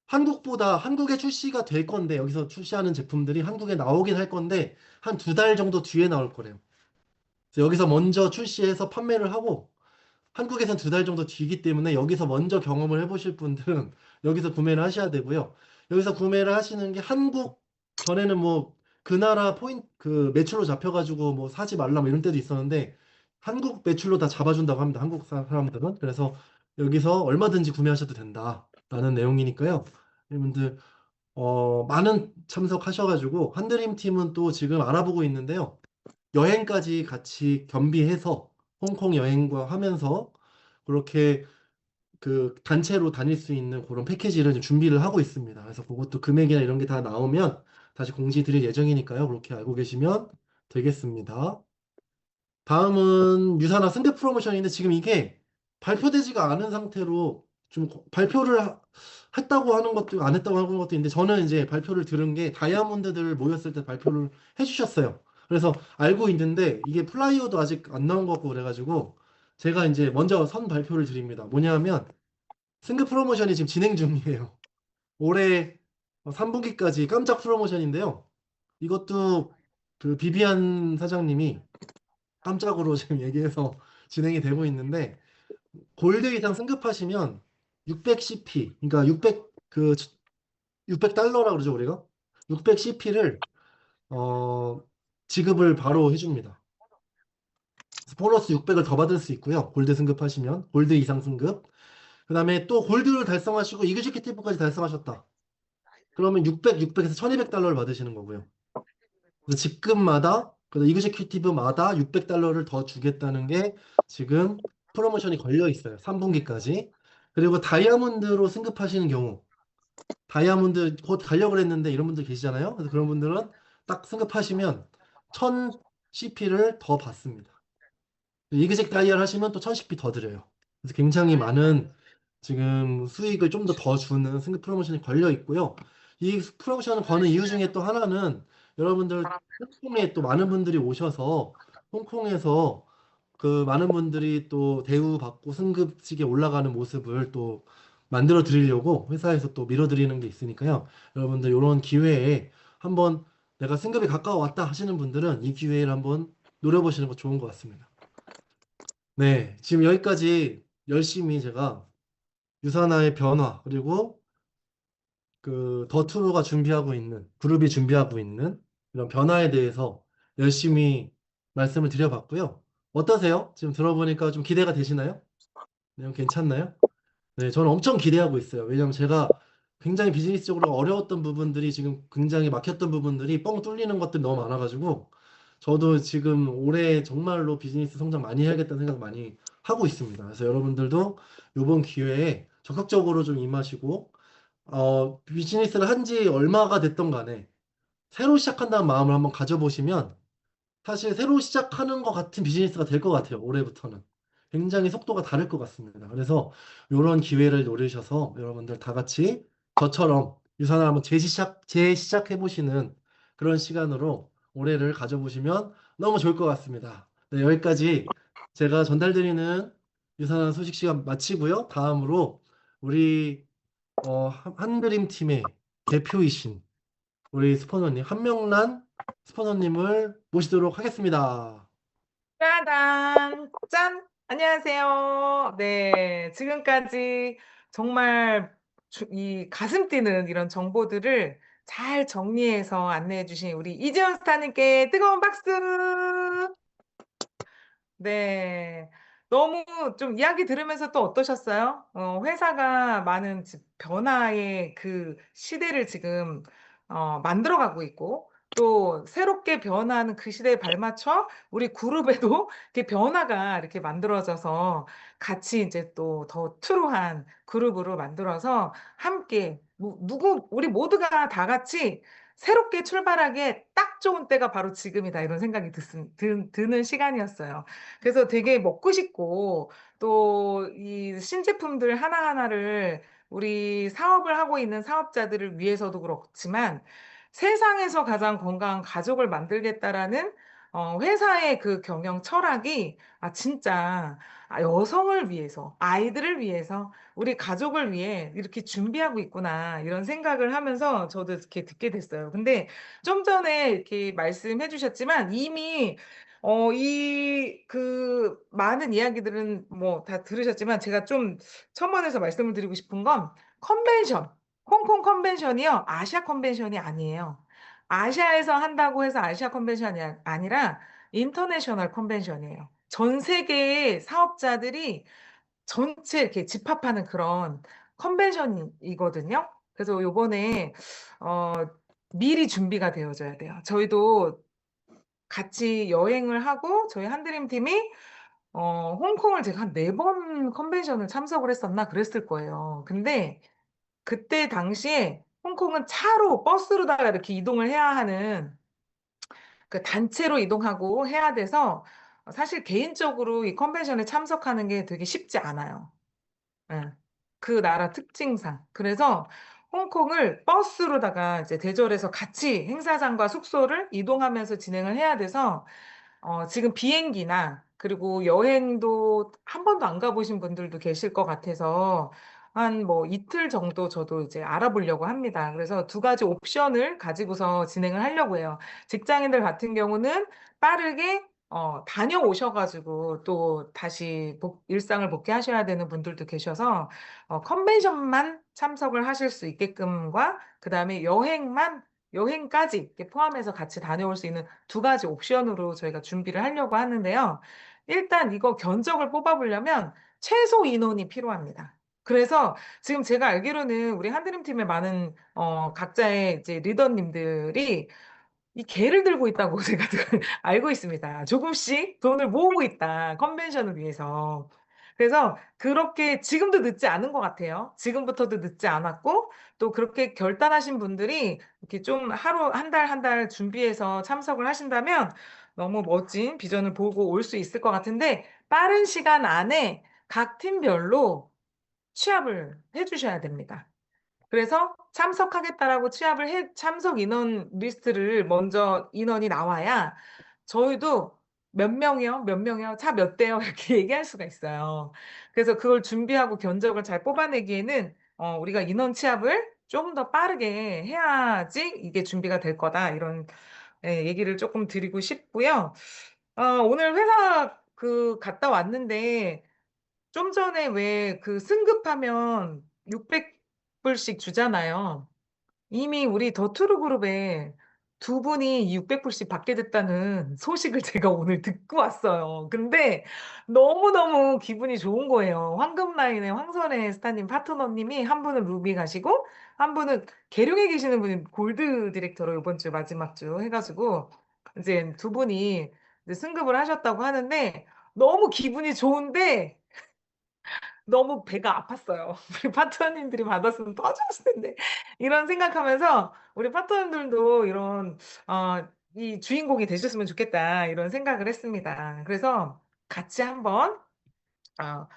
한국보다 한국에 출시가 될 건데 여기서 출시하는 제품들이 한국에 나오긴 할 건데 한 두 달 정도 뒤에 나올 거래요. 그래서 여기서 먼저 출시해서 판매를 하고 한국에선 두 달 정도 뒤기 때문에 여기서 먼저 경험을 해보실 분들은 여기서 구매를 하셔야 되고요. 여기서 구매를 하시는 게 한국 전에는 뭐 그 나라 포인트 그 매출로 잡혀가지고 뭐 사지 말라 뭐 이런 때도 있었는데 한국 매출로 다 잡아준다고 합니다. 한국 사람들은 그래서 여기서 얼마든지 구매하셔도 된다라는 내용이니까요. 여러분들 많은 참석하셔가지고 한드림 팀은 또 지금 알아보고 있는데요. 여행까지 같이 겸비해서 홍콩 여행과 하면서 그렇게 그 단체로 다닐 수 있는 그런 패키지를 좀 준비를 하고 있습니다. 그래서 그것도 금액이나 이런 게 다 나오면 다시 공지 드릴 예정이니까요. 그렇게 알고 계시면 되겠습니다. 다음은 유사나 승대 프로모션인데 지금 이게 발표되지가 않은 상태로 좀 발표를 했다고 하는 것도 안 했다고 하는 것도 있는데 저는 이제 발표를 들은 게 다이아몬드들 모였을 때 발표를 해주셨어요. 그래서 알고 있는데 이게 플라이어도 아직 안 나온 것 같고 그래가지고 제가 이제 먼저 선 발표를 드립니다. 뭐냐면 승급 프로모션이 지금 진행 중이에요. 올해 3분기까지 깜짝 프로모션인데요. 이것도 그 비비안 사장님이 깜짝으로 지금 얘기해서 진행이 되고 있는데 골드 이상 승급하시면 600CP 그러니까 600달러라고 그러죠 우리가 600CP를 지급을 바로 해줍니다. 그래서 보너스 600을 더 받을 수 있고요. 골드 승급하시면 골드 이상 승급. 그다음에 또 골드를 달성하시고 이그제큐티브까지 달성하셨다. 그러면 600에서 1200달러를 받으시는 거고요. 그래서 직급마다 그래서 이그제큐티브마다 $600를 더 주겠다는 게 지금 프로모션이 걸려 있어요. 3분기까지. 그리고 다이아몬드로 승급하시는 경우, 다이아몬드 곧 가려고 그랬는데 이런 분들 계시잖아요. 그래서 그런 분들은 딱 승급하시면 1000 CP를 더 받습니다. 이그젝 다이얼 하시면 또 1000CP 더 드려요. 그래서 굉장히 많은 지금 수익을 좀 더 주는 승급 프로모션이 걸려 있고요. 이 프로모션을 거는 이유 중에 또 하나는 여러분들 홍콩에 또 많은 분들이 오셔서 홍콩에서 그 많은 분들이 또 대우받고 승급직에 올라가는 모습을 또 만들어 드리려고 회사에서 또 밀어드리는 게 있으니까요. 여러분들 이런 기회에 한번 내가 승급이 가까워 왔다 하시는 분들은 이 기회를 한번 노려보시는 거 좋은 것 같습니다. 네, 지금 여기까지 열심히 제가 유사나의 변화 그리고 그 더투루가 준비하고 있는 그룹이 준비하고 있는 이런 변화에 대해서 열심히 말씀을 드려봤고요. 어떠세요? 지금 들어보니까 좀 기대가 되시나요? 네, 괜찮나요? 네, 저는 엄청 기대하고 있어요. 왜냐면 제가 굉장히 비즈니스적으로 어려웠던 부분들이 지금 굉장히 막혔던 부분들이 뻥 뚫리는 것들이 너무 많아가지고 저도 지금 올해 정말로 비즈니스 성장 많이 해야겠다는 생각 많이 하고 있습니다. 그래서 여러분들도 이번 기회에 적극적으로 좀 임하시고 비즈니스를 한지 얼마가 됐던 간에 새로 시작한다는 마음을 한번 가져보시면 사실 새로 시작하는 것 같은 비즈니스가 될 것 같아요. 올해부터는. 굉장히 속도가 다를 것 같습니다. 그래서 이런 기회를 노리셔서 여러분들 다 같이 저처럼 유산을 한번 재시작해보시는 그런 시간으로 올해를 가져보시면 너무 좋을 것 같습니다. 네, 여기까지 제가 전달드리는 유산한 소식 시간 마치고요. 다음으로 우리 한드림 팀의 대표이신 우리 스포너님, 한명란 스포너님을 모시도록 하겠습니다. 짜잔! 짠! 안녕하세요. 네, 지금까지 정말 이 가슴 뛰는 이런 정보들을 잘 정리해서 안내해 주신 우리 이재원 스타님께 뜨거운 박수! 네. 너무 좀 이야기 들으면서 또 어떠셨어요? 회사가 많은 변화의 그 시대를 지금 만들어가고 있고, 또 새롭게 변하는 그 시대에 발맞춰 우리 그룹에도 이렇게 변화가 이렇게 만들어져서 같이 이제 또 더 트루한 그룹으로 만들어서 함께 우리 모두가 다 같이 새롭게 출발하기에 딱 좋은 때가 바로 지금이다 이런 생각이 드는 시간이었어요. 그래서 되게 먹고 싶고 또 이 신제품들 하나하나를 우리 사업을 하고 있는 사업자들을 위해서도 그렇지만 세상에서 가장 건강한 가족을 만들겠다라는 회사의 그 경영 철학이 진짜 여성을 위해서, 아이들을 위해서, 우리 가족을 위해 이렇게 준비하고 있구나 이런 생각을 하면서 저도 이렇게 듣게 됐어요. 근데 좀 전에 이렇게 말씀해 주셨지만 이미 그 많은 이야기들은 뭐 다 들으셨지만 제가 좀 첨언해서 말씀을 드리고 싶은 건 컨벤션, 홍콩 컨벤션이요. 아시아 컨벤션이 아니에요. 아시아에서 한다고 해서 아시아 컨벤션이 아니라 인터내셔널 컨벤션이에요. 전 세계의 사업자들이 전체 이렇게 집합하는 그런 컨벤션이거든요. 그래서 요번에 어, 미리 준비가 되어져야 돼요. 저희도 같이 여행을 하고 저희 한드림 팀이 홍콩을 제가 한 4번 컨벤션을 참석을 했었나 그랬을 거예요. 근데 그때 당시에 홍콩은 차로 버스로다가 이렇게 이동을 해야 하는 그 단체로 이동하고 해야 돼서 사실 개인적으로 이 컨벤션에 참석하는 게 되게 쉽지 않아요. 예. 그 나라 특징상. 그래서 홍콩을 버스로다가 이제 대절해서 같이 행사장과 숙소를 이동하면서 진행을 해야 돼서 지금 비행기나 그리고 여행도 한 번도 안 가보신 분들도 계실 것 같아서 한 뭐 이틀 정도 저도 이제 알아보려고 합니다. 그래서 두 가지 옵션을 가지고서 진행을 하려고 해요. 직장인들 같은 경우는 빠르게 다녀오셔가지고 또 다시 일상을 복귀하셔야 되는 분들도 계셔서 컨벤션만 참석을 하실 수 있게끔과 그다음에 여행까지 이렇게 포함해서 같이 다녀올 수 있는 두 가지 옵션으로 저희가 준비를 하려고 하는데요. 일단 이거 견적을 뽑아보려면 최소 인원이 필요합니다. 그래서 지금 제가 알기로는 우리 한드림 팀의 많은 각자의 이제 리더님들이 이 개를 들고 있다고 제가 알고 있습니다. 조금씩 돈을 모으고 있다. 컨벤션을 위해서. 그래서 그렇게 지금도 늦지 않은 것 같아요. 지금부터도 늦지 않았고, 또 그렇게 결단하신 분들이 이렇게 좀 하루, 한 달, 한 달 준비해서 참석을 하신다면 너무 멋진 비전을 보고 올 수 있을 것 같은데, 빠른 시간 안에 각 팀별로 취합을 해주셔야 됩니다. 그래서 참석하겠다라고 참석 인원 리스트를 먼저 인원이 나와야 저희도 몇 명이요? 몇 명이요? 차 몇 대요? 이렇게 얘기할 수가 있어요. 그래서 그걸 준비하고 견적을 잘 뽑아내기에는 우리가 인원 취합을 조금 더 빠르게 해야지 이게 준비가 될 거다. 이런 얘기를 조금 드리고 싶고요. 오늘 회사 갔다 왔는데 좀 전에 왜 승급하면 600불씩 주잖아요. 이미 우리 더 투르그룹에 두 분이 600불씩 받게 됐다는 소식을 제가 오늘 듣고 왔어요. 근데 너무너무 기분이 좋은 거예요. 황금라인의 황선혜 스타님 파트너님이 한 분은 루비 가시고 한 분은 계룡에 계시는 분이 골드 디렉터로 이번 주 마지막 주 해가지고 이제 두 분이 이제 승급을 하셨다고 하는데 너무 기분이 좋은데 너무 배가 아팠어요. 우리 파트너님들이 받았으면 터졌을 텐데. 이런 생각하면서 우리 파트너님들도 이 주인공이 되셨으면 좋겠다. 이런 생각을 했습니다. 그래서 같이 한번 어,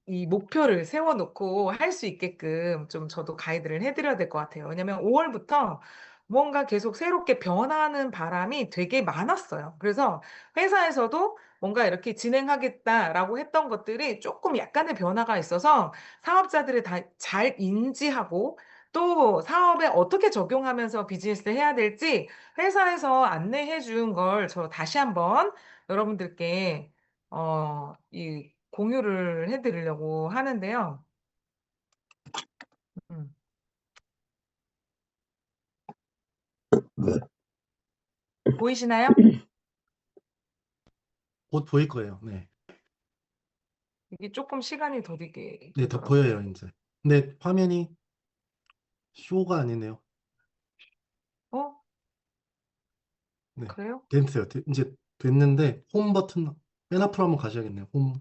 이 목표를 세워놓고 할 수 있게끔 좀 저도 가이드를 해드려야 될 것 같아요. 왜냐면 5월부터 뭔가 계속 새롭게 변하는 바람이 되게 많았어요. 그래서 회사에서도 뭔가 이렇게 진행하겠다라고 했던 것들이 조금 약간의 변화가 있어서 사업자들이 다 잘 인지하고 또 사업에 어떻게 적용하면서 비즈니스를 해야 될지 회사에서 안내해 준 걸 저 다시 한번 여러분들께 이 공유를 해드리려고 하는데요. 음. 보이시나요? 곧 보일 거예요. 네. 이게 조금 시간이 더디게 네, 더 되더라고요. 보여요, 이제. 근데 화면이 쇼가 아니네요. 어? 네. 그래요? 됐어요. 이제 됐는데, 홈 버튼 맨 앞으로 한번 가셔야겠네요. 홈.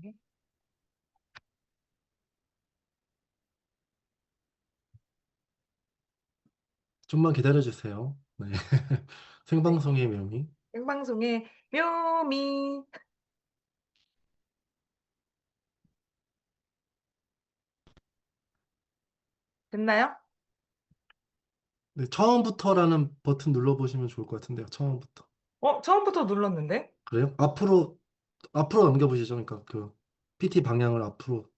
네. 좀만 기다려주세요. 네. 네. 생방송의 묘미. 생방송의 묘미 됐나요? 네, 처음부터라는 버튼 눌러보시면 좋을 것 같은데요. 처음부터. 처음부터 눌렀는데? 그래요? 앞으로 넘겨보시죠. 그러니까 PT 방향을 앞으로,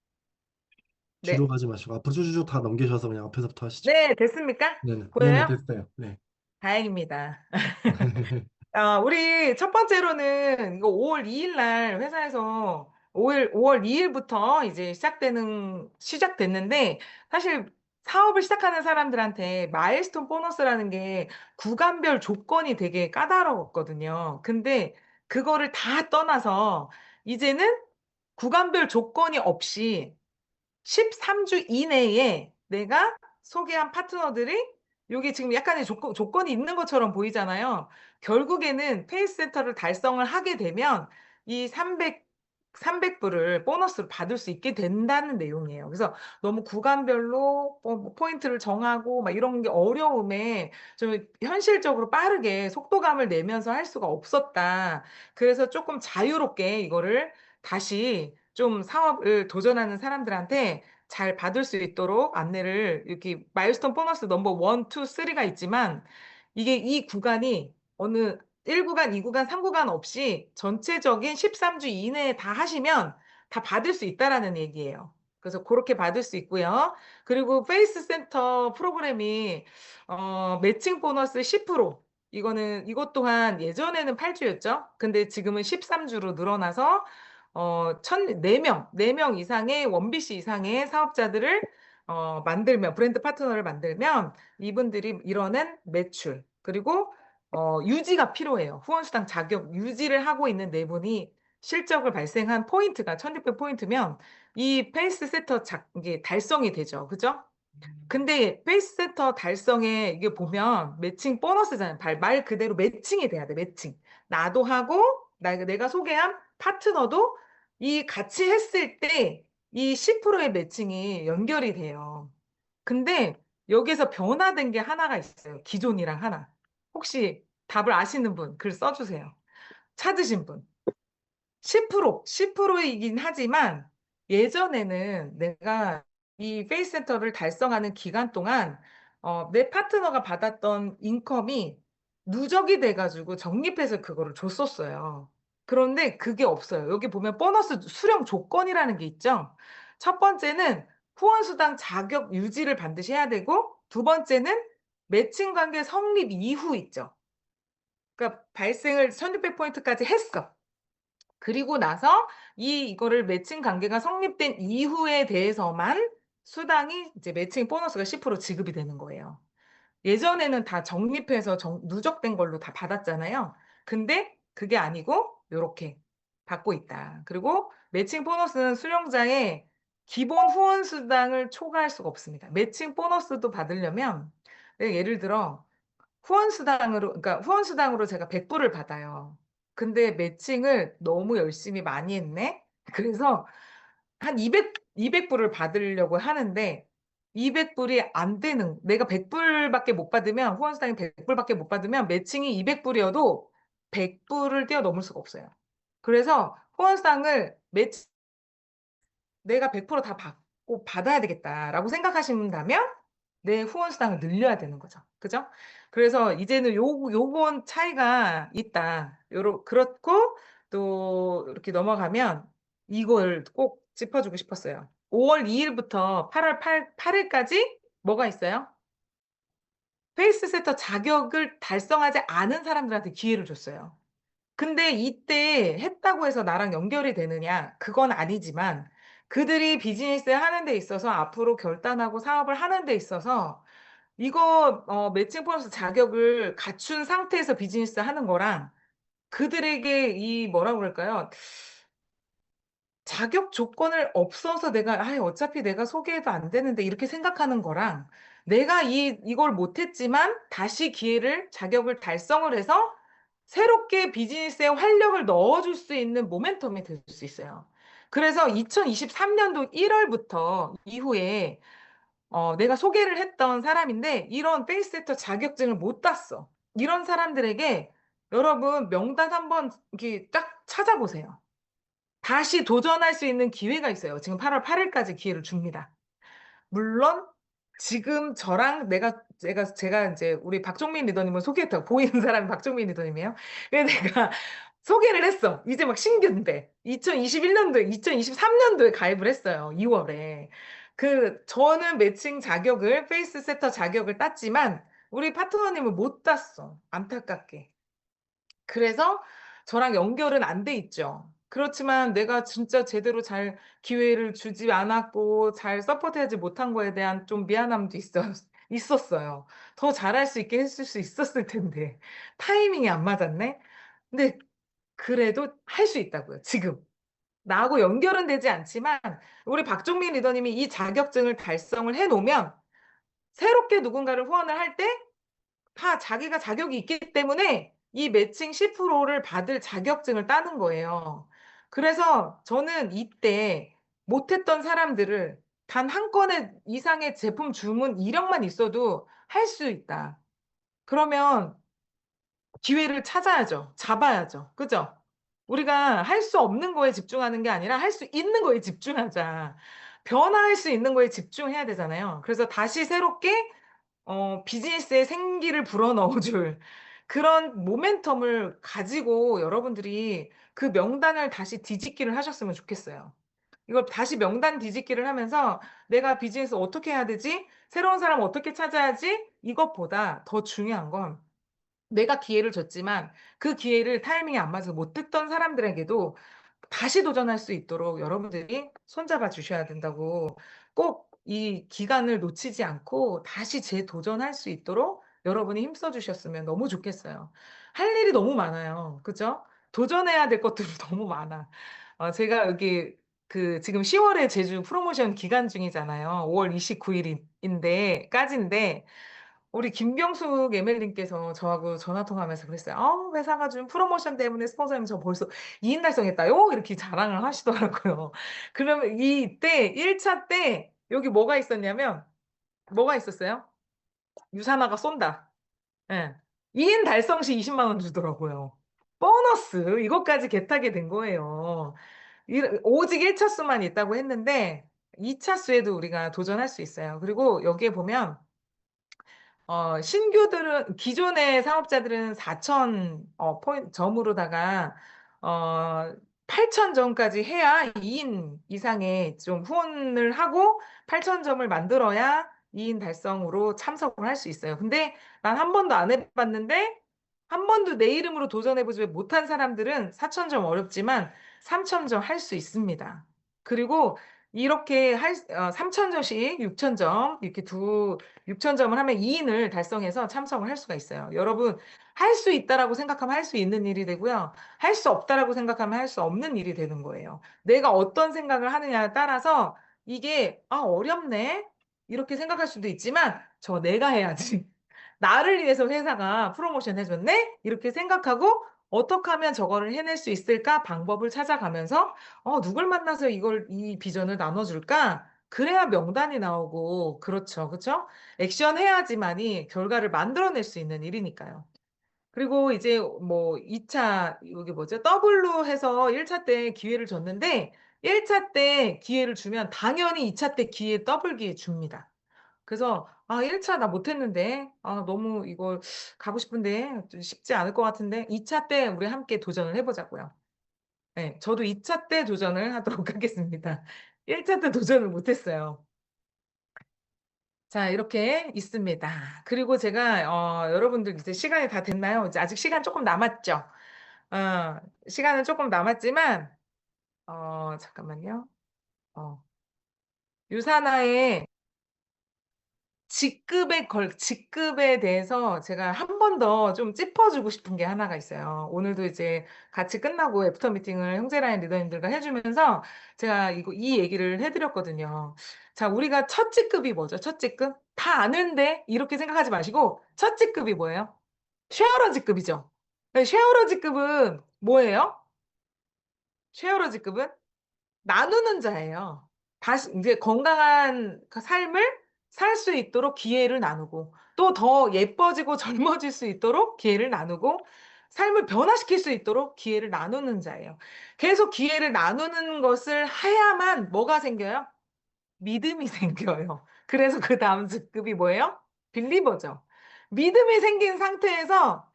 뒤로 네. 가지 마시고, 앞으로 쭉쭉쭉 다 넘기셔서 그냥 앞에서부터 하시죠. 네, 됐습니까? 네네. 네네, 보여요? 됐어요. 네. 다행입니다. 우리 첫 번째로는 이거 5월 2일 날 회사에서 5월 2일부터 이제 시작됐는데 사실 사업을 시작하는 사람들한테 마일스톤 보너스라는 게 구간별 조건이 되게 까다로웠거든요. 근데 그거를 다 떠나서 이제는 구간별 조건이 없이 13주 이내에 내가 소개한 파트너들이 여기 지금 약간의 조건이 있는 것처럼 보이잖아요. 결국에는 페이스 센터를 달성을 하게 되면 이 300불을 보너스로 받을 수 있게 된다는 내용이에요. 그래서 너무 구간별로 뭐 포인트를 정하고 막 이런 게 어려움에 좀 현실적으로 빠르게 속도감을 내면서 할 수가 없었다. 그래서 조금 자유롭게 이거를 다시 좀 사업을 도전하는 사람들한테 잘 받을 수 있도록 안내를 이렇게 마일스톤 보너스 넘버 1, 2, 3가 있지만 이게 이 구간이 어느 1구간, 2구간, 3구간 없이 전체적인 13주 이내에 다 하시면 다 받을 수 있다라는 얘기예요. 그래서 그렇게 받을 수 있고요. 그리고 페이스 센터 프로그램이 매칭 보너스 10%. 이것 또한 예전에는 8주였죠. 근데 지금은 13주로 늘어나서 4명 이상의 원비씨 이상의 사업자들을 브랜드 파트너를 만들면 이분들이 이뤄낸 매출, 그리고 유지가 필요해요. 후원수당 자격 유지를 하고 있는 네 분이 실적을 발생한 포인트가 1600 포인트면 이 페이스 세터 이게 달성이 되죠. 그죠? 근데 페이스세터 달성에 이게 보면 매칭 보너스잖아요. 말 그대로 매칭이 돼야 돼, 매칭. 나도 하고, 내가 소개한 파트너도 이 같이 했을 때 이 10%의 매칭이 연결이 돼요. 근데 여기서 변화된 게 하나가 있어요. 기존이랑 하나. 혹시 답을 아시는 분, 글 써주세요. 찾으신 분. 10%이긴 하지만 예전에는 내가 이 페이스 센터를 달성하는 기간 동안 내 파트너가 받았던 인컴이 누적이 돼가지고 적립해서 그거를 줬었어요. 그런데 그게 없어요. 여기 보면 보너스 수령 조건이라는 게 있죠. 첫 번째는 후원수당 자격 유지를 반드시 해야 되고, 두 번째는 매칭 관계 성립 이후 있죠. 그러니까 발생을 1600포인트까지 했어. 그리고 나서 이거를 매칭 관계가 성립된 이후에 대해서만 수당이 이제 매칭 보너스가 10% 지급이 되는 거예요. 예전에는 다 적립해서 누적된 걸로 다 받았잖아요. 근데 그게 아니고 요렇게 받고 있다. 그리고 매칭 보너스는 수령자의 기본 후원 수당을 초과할 수가 없습니다. 매칭 보너스도 받으려면 예를 들어 그러니까 후원수당으로 제가 100불을 받아요. 근데 매칭을 너무 열심히 많이 했네? 그래서 한 200불을 받으려고 하는데, 200불이 안 되는, 내가 100불밖에 못 받으면, 후원수당이 100불밖에 못 받으면, 매칭이 200불이어도 100불을 뛰어넘을 수가 없어요. 그래서 후원수당을 내가 100%다 받고 받아야 되겠다라고 생각하신다면 내 후원 수당을 늘려야 되는 거죠. 그죠? 그래서 이제는 요건 차이가 있다. 그렇고 또 이렇게 넘어가면 이걸 꼭 짚어주고 싶었어요. 5월 2일부터 8월 8일까지 뭐가 있어요? 페이스 세터 자격을 달성하지 않은 사람들한테 기회를 줬어요. 근데 이때 했다고 해서 나랑 연결이 되느냐? 그건 아니지만 그들이 비즈니스 하는 데 있어서 앞으로 결단하고 사업을 하는 데 있어서 이거 매칭 보너스 자격을 갖춘 상태에서 비즈니스 하는 거랑 그들에게 이 뭐라 그럴까요? 자격 조건을 없어서 내가 어차피 내가 소개해도 안 되는데 이렇게 생각하는 거랑 내가 이걸 못했지만 다시 자격을 달성을 해서 새롭게 비즈니스에 활력을 넣어줄 수 있는 모멘텀이 될 수 있어요. 그래서 2023년도 1월부터 이후에 내가 소개를 했던 사람인데 이런 페이스세터 자격증을 못 땄어. 이런 사람들에게 여러분 명단 한번 이렇게 딱 찾아보세요. 다시 도전할 수 있는 기회가 있어요. 지금 8월 8일까지 기회를 줍니다. 물론 지금 저랑 제가 이제 우리 박종민 리더님을 소개했다고 보이는 사람이 박종민 리더님이에요. 근데 내가 소개를 했어. 이제 막 신규인데 2021년도에 2023년도에 가입을 했어요. 2월에. 저는 매칭 자격을 페이스 세터 자격을 땄지만 우리 파트너님은 못 땄어. 안타깝게. 그래서 저랑 연결은 안 돼 있죠. 그렇지만 내가 진짜 제대로 잘 기회를 주지 않았고 잘 서포트하지 못한 거에 대한 좀 미안함도 있었어요. 더 잘할 수 있게 했을 수 있었을 텐데 타이밍이 안 맞았네. 근데 그래도 할 수 있다고요. 지금. 나하고 연결은 되지 않지만 우리 박종민 리더님이 이 자격증을 달성을 해놓으면 새롭게 누군가를 후원을 할때 다 자기가 자격이 있기 때문에 이 매칭 10%를 받을 자격증을 따는 거예요. 그래서 저는 이때 못했던 사람들을 단 한 건의 이상의 제품 주문 이력만 있어도 할 수 있다. 그러면 기회를 찾아야죠. 잡아야죠. 그죠? 우리가 할 수 없는 거에 집중하는 게 아니라 할 수 있는 거에 집중하자. 변화할 수 있는 거에 집중해야 되잖아요. 그래서 다시 새롭게 비즈니스에 생기를 불어넣어줄 그런 모멘텀을 가지고 여러분들이 그 명단을 다시 뒤집기를 하셨으면 좋겠어요. 이걸 다시 명단 뒤집기를 하면서 내가 비즈니스 어떻게 해야 되지? 새로운 사람 어떻게 찾아야지? 이것보다 더 중요한 건 내가 기회를 줬지만 그 기회를 타이밍이 안 맞아서 못 듣던 사람들에게도 다시 도전할 수 있도록 여러분들이 손잡아 주셔야 된다고 꼭 이 기간을 놓치지 않고 다시 재도전할 수 있도록 여러분이 힘써 주셨으면 너무 좋겠어요. 할 일이 너무 많아요. 그죠? 도전해야 될 것들이 너무 많아. 제가 여기 그 지금 10월에 제주 프로모션 기간 중이잖아요. 5월 29일인데까지인데 우리 김병숙 ML님께서 저하고 전화 통화하면서 그랬어요. 회사가 준 프로모션 때문에 스폰서님 저 벌써 2인 달성했다요? 이렇게 자랑을 하시더라고요. 그러면 이때 1차 때 여기 뭐가 있었냐면 뭐가 있었어요? 유산화가 쏜다. 예. 2인 달성 시 20만 원 주더라고요. 보너스 이것까지 개타게 된 거예요. 오직 1차 수만 있다고 했는데 2차 수에도 우리가 도전할 수 있어요. 그리고 여기에 보면 신규들은, 기존의 사업자들은 4천 점으로다가, 8천 점까지 해야 2인 이상의 좀 후원을 하고 8천 점을 만들어야 2인 달성으로 참석을 할 수 있어요. 근데 난 한 번도 안 해봤는데, 한 번도 내 이름으로 도전해보지 못한 사람들은 4천 점 어렵지만 3천 점 할 수 있습니다. 그리고 이렇게 3천 점씩 6천 점, 이렇게 6천 점을 하면 2인을 달성해서 참석을 할 수가 있어요. 여러분, 할 수 있다라고 생각하면 할 수 있는 일이 되고요. 할 수 없다라고 생각하면 할 수 없는 일이 되는 거예요. 내가 어떤 생각을 하느냐에 따라서 이게, 어렵네. 이렇게 생각할 수도 있지만, 저 내가 해야지. 나를 위해서 회사가 프로모션 해줬네? 이렇게 생각하고, 어떻게 하면 저거를 해낼 수 있을까? 방법을 찾아가면서, 누굴 만나서 이 비전을 나눠줄까? 그래야 명단이 나오고, 그렇죠. 그렇죠? 액션 해야지만이 결과를 만들어낼 수 있는 일이니까요. 그리고 이제 뭐 2차, 여기 뭐죠? 더블로 해서 1차 때 기회를 줬는데, 1차 때 기회를 주면 당연히 2차 때 기회 더블 기회 줍니다. 그래서 1차 나 못했는데 너무 이걸 가고 싶은데 좀 쉽지 않을 것 같은데 2차 때 우리 함께 도전을 해보자고요. 네, 저도 2차 때 도전을 하도록 하겠습니다. 1차 때 도전을 못했어요. 자, 이렇게 있습니다. 그리고 제가, 여러분들 이제 시간이 다 됐나요? 이제 아직 시간 조금 남았죠? 시간은 조금 남았지만, 잠깐만요. 어, 유사나의 직급에 대해서 제가 한 번 더 좀 짚어주고 싶은 게 하나가 있어요. 오늘도 이제 같이 끝나고 애프터 미팅을 형제라인 리더님들과 해주면서 제가 이 얘기를 해드렸거든요. 자, 우리가 첫 직급이 뭐죠? 첫 직급? 다 아는데 이렇게 생각하지 마시고 첫 직급이 뭐예요? 쉐어러 직급이죠. 네, 쉐어러 직급은 뭐예요? 쉐어러 직급은 나누는 자예요. 다시 이제 건강한 그 삶을 살 수 있도록 기회를 나누고 또 더 예뻐지고 젊어질 수 있도록 기회를 나누고 삶을 변화시킬 수 있도록 기회를 나누는 자예요. 계속 기회를 나누는 것을 해야만 뭐가 생겨요? 믿음이 생겨요. 그래서 그 다음 직급이 뭐예요? 빌리버죠. 믿음이 생긴 상태에서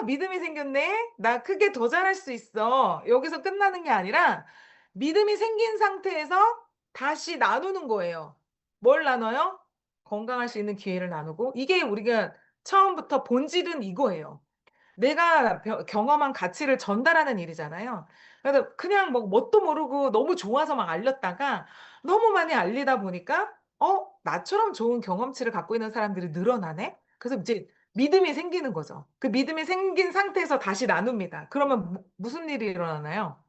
믿음이 생겼네? 나 크게 더 잘할 수 있어. 여기서 끝나는 게 아니라 믿음이 생긴 상태에서 다시 나누는 거예요. 뭘 나눠요? 건강할 수 있는 기회를 나누고 이게 우리가 처음부터 본질은 이거예요. 내가 경험한 가치를 전달하는 일이잖아요. 그래서 그냥 뭐 뭣도 모르고 너무 좋아서 막 알렸다가 너무 많이 알리다 보니까 나처럼 좋은 경험치를 갖고 있는 사람들이 늘어나네. 그래서 이제 믿음이 생기는 거죠. 그 믿음이 생긴 상태에서 다시 나눕니다. 그러면 무슨 일이 일어나나요?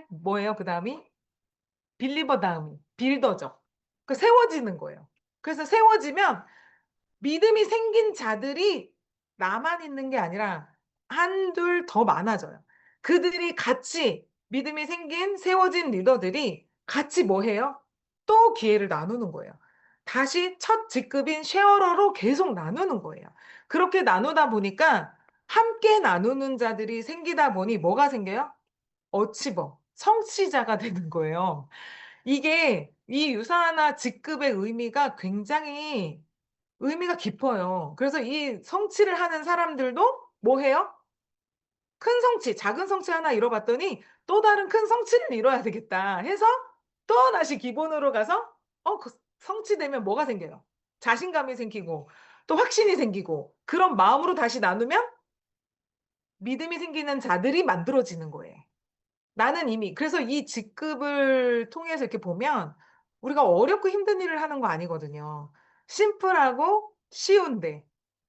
뭐예요? 그 다음이 빌리버 다음이 빌더죠. 그 세워지는 거예요. 그래서 세워지면 믿음이 생긴 자들이 나만 있는 게 아니라 한둘 더 많아져요. 그들이 같이 믿음이 생긴 세워진 리더들이 같이 뭐 해요? 또 기회를 나누는 거예요. 다시 첫 직급인 쉐어러로 계속 나누는 거예요. 그렇게 나누다 보니까 함께 나누는 자들이 생기다 보니 뭐가 생겨요? 어치버, 성취자가 되는 거예요. 이게 이 유사나 직급의 의미가 깊어요. 그래서 이 성취를 하는 사람들도 뭐 해요? 큰 성취, 작은 성취 하나 이뤄봤더니 또 다른 큰 성취를 이뤄야 되겠다 해서 또 다시 기본으로 가서 그 성취되면 뭐가 생겨요? 자신감이 생기고 또 확신이 생기고 그런 마음으로 다시 나누면 믿음이 생기는 자들이 만들어지는 거예요. 나는 이미 그래서 이 직급을 통해서 이렇게 보면 우리가 어렵고 힘든 일을 하는 거 아니거든요. 심플하고 쉬운데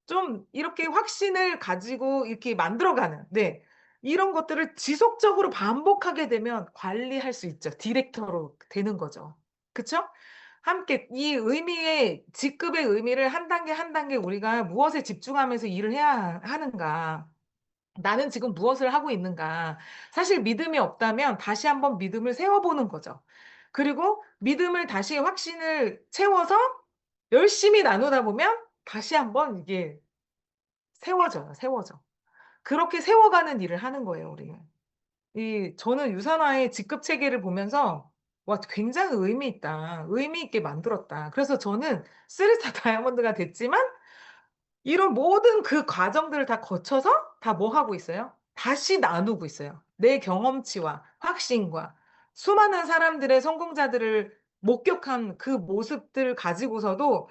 좀 이렇게 확신을 가지고 이렇게 만들어가는. 네. 이런 것들을 지속적으로 반복하게 되면 관리할 수 있죠. 디렉터로 되는 거죠. 그쵸? 함께 이 의미의 직급의 의미를 한 단계 한 단계 우리가 무엇에 집중하면서 일을 해야 하는가. 나는 지금 무엇을 하고 있는가. 사실 믿음이 없다면 다시 한번 믿음을 세워보는 거죠. 그리고 믿음을 다시 확신을 채워서 열심히 나누다 보면 다시 한번 이게 세워져요. 세워져. 그렇게 세워가는 일을 하는 거예요, 우리는. 저는 유산화의 직급 체계를 보면서 와, 굉장히 의미 있다. 의미 있게 만들었다. 그래서 저는 쓰리스타 다이아몬드가 됐지만 이런 모든 그 과정들을 다 거쳐서 다 뭐 하고 있어요? 다시 나누고 있어요. 내 경험치와 확신과 수많은 사람들의 성공자들을 목격한 그 모습들을 가지고서도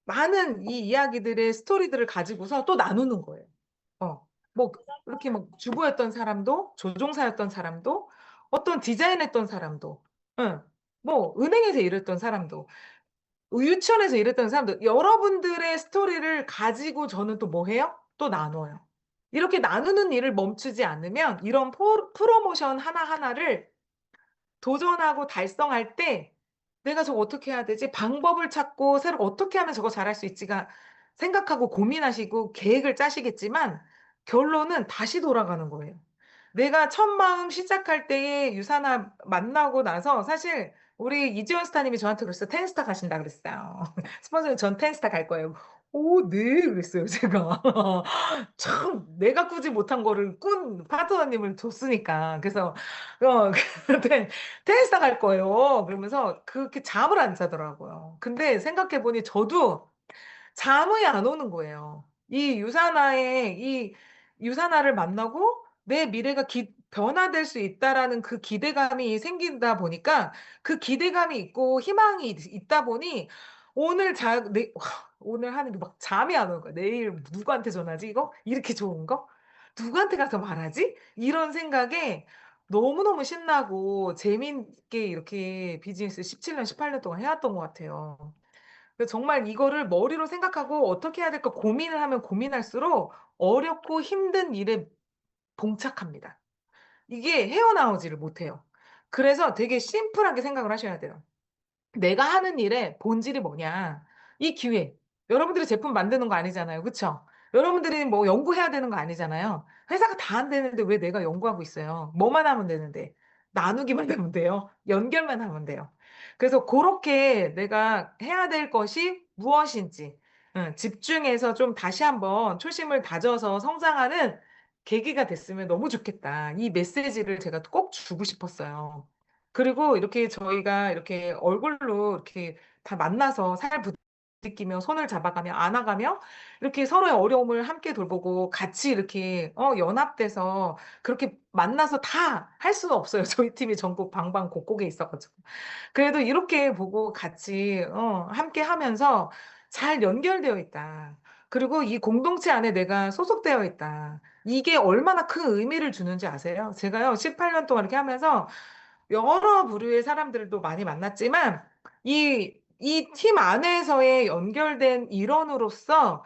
많은 이 이야기들의 스토리들을 가지고서 또 나누는 거예요. 뭐 이렇게 막 주부였던 사람도 조종사였던 사람도 어떤 디자인했던 사람도 응. 뭐 은행에서 일했던 사람도 유치원에서 일했던 사람도 여러분들의 스토리를 가지고 저는 또 뭐 해요? 또 나눠요. 이렇게 나누는 일을 멈추지 않으면 이런 프로모션 하나하나를 도전하고 달성할 때 '내가 저거 어떻게 해야 되지?' 방법을 찾고 새로 '어떻게 하면 저거 잘할 수 있지?'가 생각하고 고민하시고 계획을 짜시겠지만 결론은 다시 돌아가는 거예요. 내가 첫 마음 시작할 때에 유산아 만나고 나서 사실 우리 이지원 스타님이 저한테 그랬어요. "텐스타 가신다." 그랬어요. 스폰서님 "전 텐스타 갈 거예요." "오 네." 그랬어요 제가. 참 내가 꾸지 못한 거를 꾼 파트너님을 줬으니까. 그래서 근데 "테니스 갈 거예요." 그러면서 그렇게 잠을 안 자더라고요. 근데 생각해 보니 저도 잠이 안 오는 거예요. 이 유산화를 만나고 내 미래가 변화될 수 있다라는 그 기대감이 생긴다 보니까 그 기대감이 있고 희망이 있다 보니 오늘 오늘 하는 게 막 잠이 안 오는 거야. '내일 누구한테 전하지 이거? 이렇게 좋은 거? 누구한테 가서 말하지?' 이런 생각에 너무너무 신나고 재미있게 이렇게 비즈니스 17 년, 18년 동안 해 왔던 것 같아요. 그래서 정말 이거를 머리로 생각하고 어떻게 해야 될까 고민을 하면 고민할수록 어렵고 힘든 일에 봉착합니다. 이게 헤어나오지를 못해요. 그래서 되게 심플하게 생각을 하셔야 돼요. 내가 하는 일의 본질이 뭐냐. 이 기회. 여러분들이 제품 만드는 거 아니잖아요. 그쵸? 여러분들이 뭐 연구해야 되는 거 아니잖아요. 회사가 다 안 되는데 왜 내가 연구하고 있어요. 뭐만 하면 되는데. 나누기만 하면 돼요. 연결만 하면 돼요. 그래서 고렇게 내가 해야 될 것이 무엇인지 집중해서 좀 다시 한번 초심을 다져서 성장하는 계기가 됐으면 너무 좋겠다. 이 메시지를 제가 꼭 주고 싶었어요. 그리고 이렇게 저희가 이렇게 얼굴로 이렇게 다 만나서 살 부딪히며 손을 잡아가며 안아가며 이렇게 서로의 어려움을 함께 돌보고 같이 이렇게 연합돼서 그렇게 만나서 다 할 수는 없어요. 저희 팀이 전국 방방곡곡에 있어 가지고. 그래도 이렇게 보고 같이 함께 하면서 '잘 연결되어 있다. 그리고 이 공동체 안에 내가 소속되어 있다.' 이게 얼마나 큰 의미를 주는지 아세요? 제가요 18년 동안 이렇게 하면서 여러 부류의 사람들도 많이 만났지만 이 팀 안에서의 연결된 일원으로서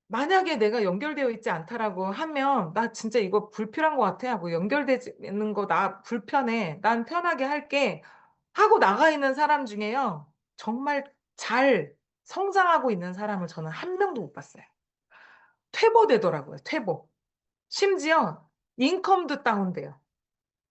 만약에 내가 연결되어 있지 않다라고 하면 '나 진짜 이거 불필요한 것 같아.' 하고 "연결되는 거 나 불편해. 난 편하게 할게." 하고 나가 있는 사람 중에요. 정말 잘 성장하고 있는 사람을 저는 한 명도 못 봤어요. 퇴보되더라고요, 퇴보. 심지어 인컴도 다운돼요.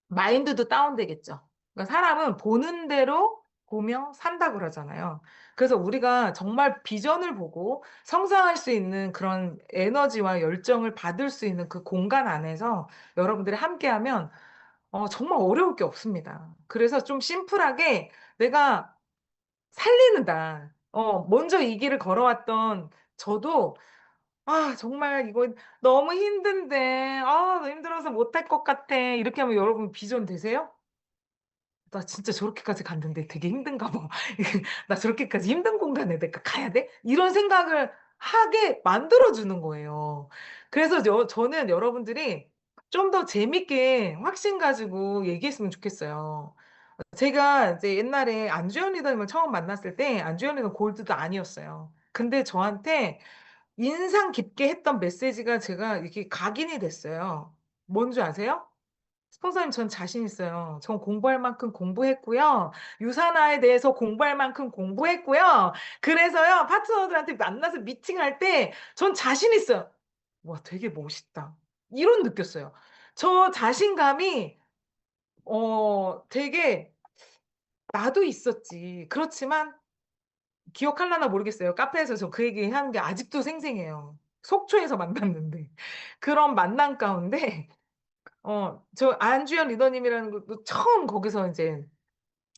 마인드도 다운되겠죠. 그러니까 사람은 보는 대로 보며 산다 그러잖아요. 그래서 우리가 정말 비전을 보고 성장할 수 있는 그런 에너지와 열정을 받을 수 있는 그 공간 안에서 여러분들이 함께하면 정말 어려울 게 없습니다. 그래서 좀 심플하게 내가 살리는다. 먼저 이 길을 걸어왔던 저도 '아 정말 이거 너무 힘든데. 아 나 힘들어서 못할 것 같아.' 이렇게 하면 여러분 비전 되세요? '나 진짜 저렇게까지 갔는데 되게 힘든가 봐. 나 저렇게까지 힘든 공간에 내가 가야 돼?' 이런 생각을 하게 만들어 주는 거예요. 그래서 저는 여러분들이 좀 더 재밌게 확신 가지고 얘기했으면 좋겠어요. 제가 이제 옛날에 안주현 리더님을 처음 만났을 때 안주현 리더는 골드도 아니었어요. 근데 저한테 인상 깊게 했던 메시지가 제가 이렇게 각인이 됐어요. 뭔지 아세요? 스폰서님, 전 자신 있어요. 전 공부할 만큼 공부했고요. 유산화에 대해서 공부할 만큼 공부했고요. 그래서요, 파트너들한테 만나서 미팅할 때 전 자신 있어요. 와, 되게 멋있다. 이런 느꼈어요. 저 자신감이, 되게, 나도 있었지. 그렇지만, 기억할라나 모르겠어요. 카페에서 저 그 얘기 하는 게 아직도 생생해요. 속초에서 만났는데. 그런 만남 가운데, 저 안주현 리더님이라는 것도 처음 거기서 이제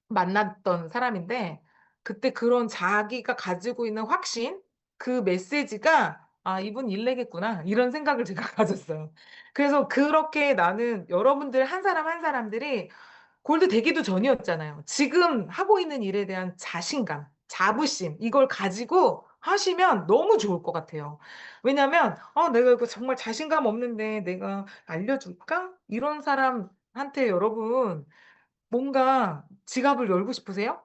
만났던 사람인데, 그때 그런 자기가 가지고 있는 확신, 그 메시지가, 아, 이분 일내겠구나. 이런 생각을 제가 가졌어요. 그래서 그렇게 나는 여러분들 한 사람 한 사람들이 골드 되기도 전이었잖아요. 지금 하고 있는 일에 대한 자신감, 자부심, 이걸 가지고 하시면 너무 좋을 것 같아요. 왜냐면, 내가 이거 정말 자신감 없는데 내가 알려줄까? 이런 사람한테 여러분 뭔가 지갑을 열고 싶으세요?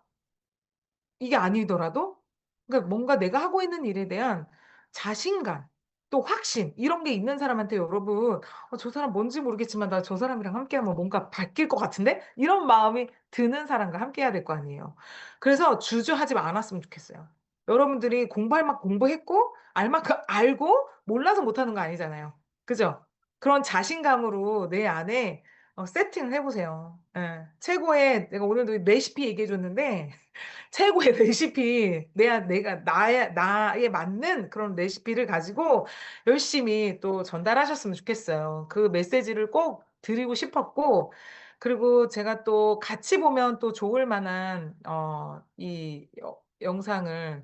이게 아니더라도, 그러니까 뭔가 내가 하고 있는 일에 대한 자신감, 또 확신, 이런 게 있는 사람한테 여러분, 저 사람 뭔지 모르겠지만 나 저 사람이랑 함께하면 뭔가 바뀔 것 같은데? 이런 마음이 드는 사람과 함께해야 될 거 아니에요. 그래서 주저하지 않았으면 좋겠어요. 여러분들이 공부할 만큼 공부했고, 알 만큼 알고, 몰라서 못하는 거 아니잖아요. 그죠? 그런 자신감으로 내 안에 세팅을 해보세요. 예. 최고의, 내가 오늘도 레시피 얘기해 줬는데, 최고의 레시피, 나에 맞는 그런 레시피를 가지고 열심히 또 전달하셨으면 좋겠어요. 그 메시지를 꼭 드리고 싶었고, 그리고 제가 또 같이 보면 또 좋을 만한, 영상을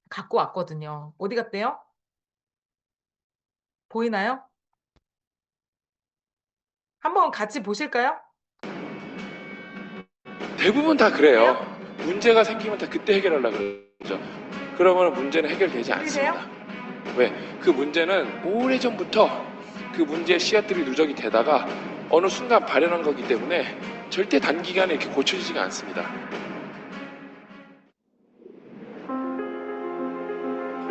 갖고 왔거든요. 어디 갔대요? 보이나요? 한번 같이 보실까요? 대부분 다 그래요. 문제가 생기면 다 그때 해결하려고 그러죠. 그러면 문제는 해결되지 보이세요? 않습니다. 왜? 그 문제는 오래전부터 그 문제의 씨앗들이 누적이 되다가 어느 순간 발현한 거기 때문에 절대 단기간에 이렇게 고쳐지지가 않습니다.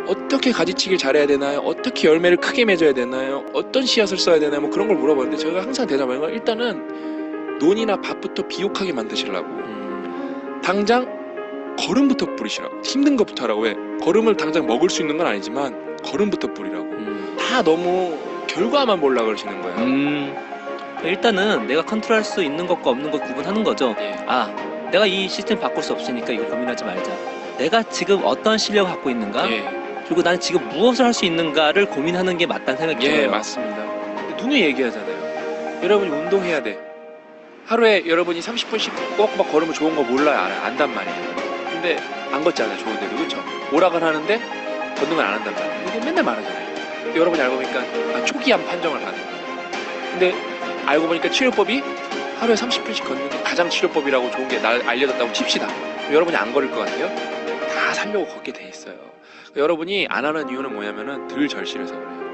어떻게 가지치기를 잘해야 되나요? 어떻게 열매를 크게 맺어야 되나요? 어떤 씨앗을 써야 되나요? 뭐 그런 걸 물어보는데 제가 항상 대답하는 건 일단은 논이나 밭부터 비옥하게 만드시려고. 당장 거름부터 뿌리시라고. 힘든 것부터 하라고. 왜? 거름을 당장 먹을 수 있는 건 아니지만 거름부터 뿌리라고. 다 너무 결과만 보려고 그러시는 거예요. 일단은 내가 컨트롤할 수 있는 것과 없는 것 구분하는 거죠. 예. 아, 내가 이 시스템 바꿀 수 없으니까 이거 고민하지 말자. 내가 지금 어떤 실력을 갖고 있는가? 예. 그리고 난 지금 무엇을 할 수 있는가를 고민하는 게 맞다는 생각이 들어요. 예, 맞습니다. 근데 누누이 얘기하잖아요. 여러분이 운동해야 돼. 하루에 여러분이 30분씩 꼬박꼬박 걸으면 좋은 거 몰라요, 알아요? 안단 말이에요. 근데 안 걷잖아요, 좋은데도. 그쵸? 오락을 하는데 걷는 건 안 한단 말이에요. 이게 맨날 말하잖아요. 근데 여러분이 알고 보니까 초기암 판정을 받는 거예요. 근데 알고 보니까 치료법이 하루에 30분씩 걷는 게 가장 치료법이라고 좋은 게 알려졌다고 칩시다. 여러분이 안 걸을 것 같아요? 다 살려고 걷게 돼 있어요. 여러분이 안 하는 이유는 뭐냐면은 덜 절실해서 그래요.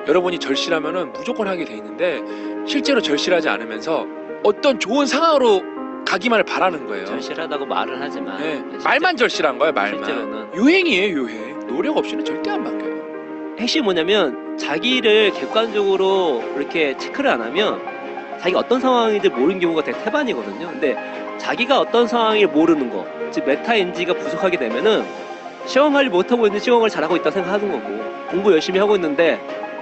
여러분이 절실하면은 무조건 하게 돼 있는데 실제로 절실하지 않으면서 어떤 좋은 상황으로 가기만을 바라는 거예요. 절실하다고 말은 하지만 네, 실제- 말만 절실한 거예요, 말만. 실제로는 유행이에요, 유행. 노력 없이는 절대 안 바뀌어요. 핵심이 뭐냐면 자기를 객관적으로 이렇게 체크를 안 하면 자기가 어떤 상황인지 모르는 경우가 되게 태반이거든요. 근데 자기가 어떤 상황을 모르는 거, 즉 메타인지가 부족하게 되면은 시험 관리 못하고 있는데 시험 관리 잘하고 있다 생각하는 거고, 공부 열심히 하고 있는데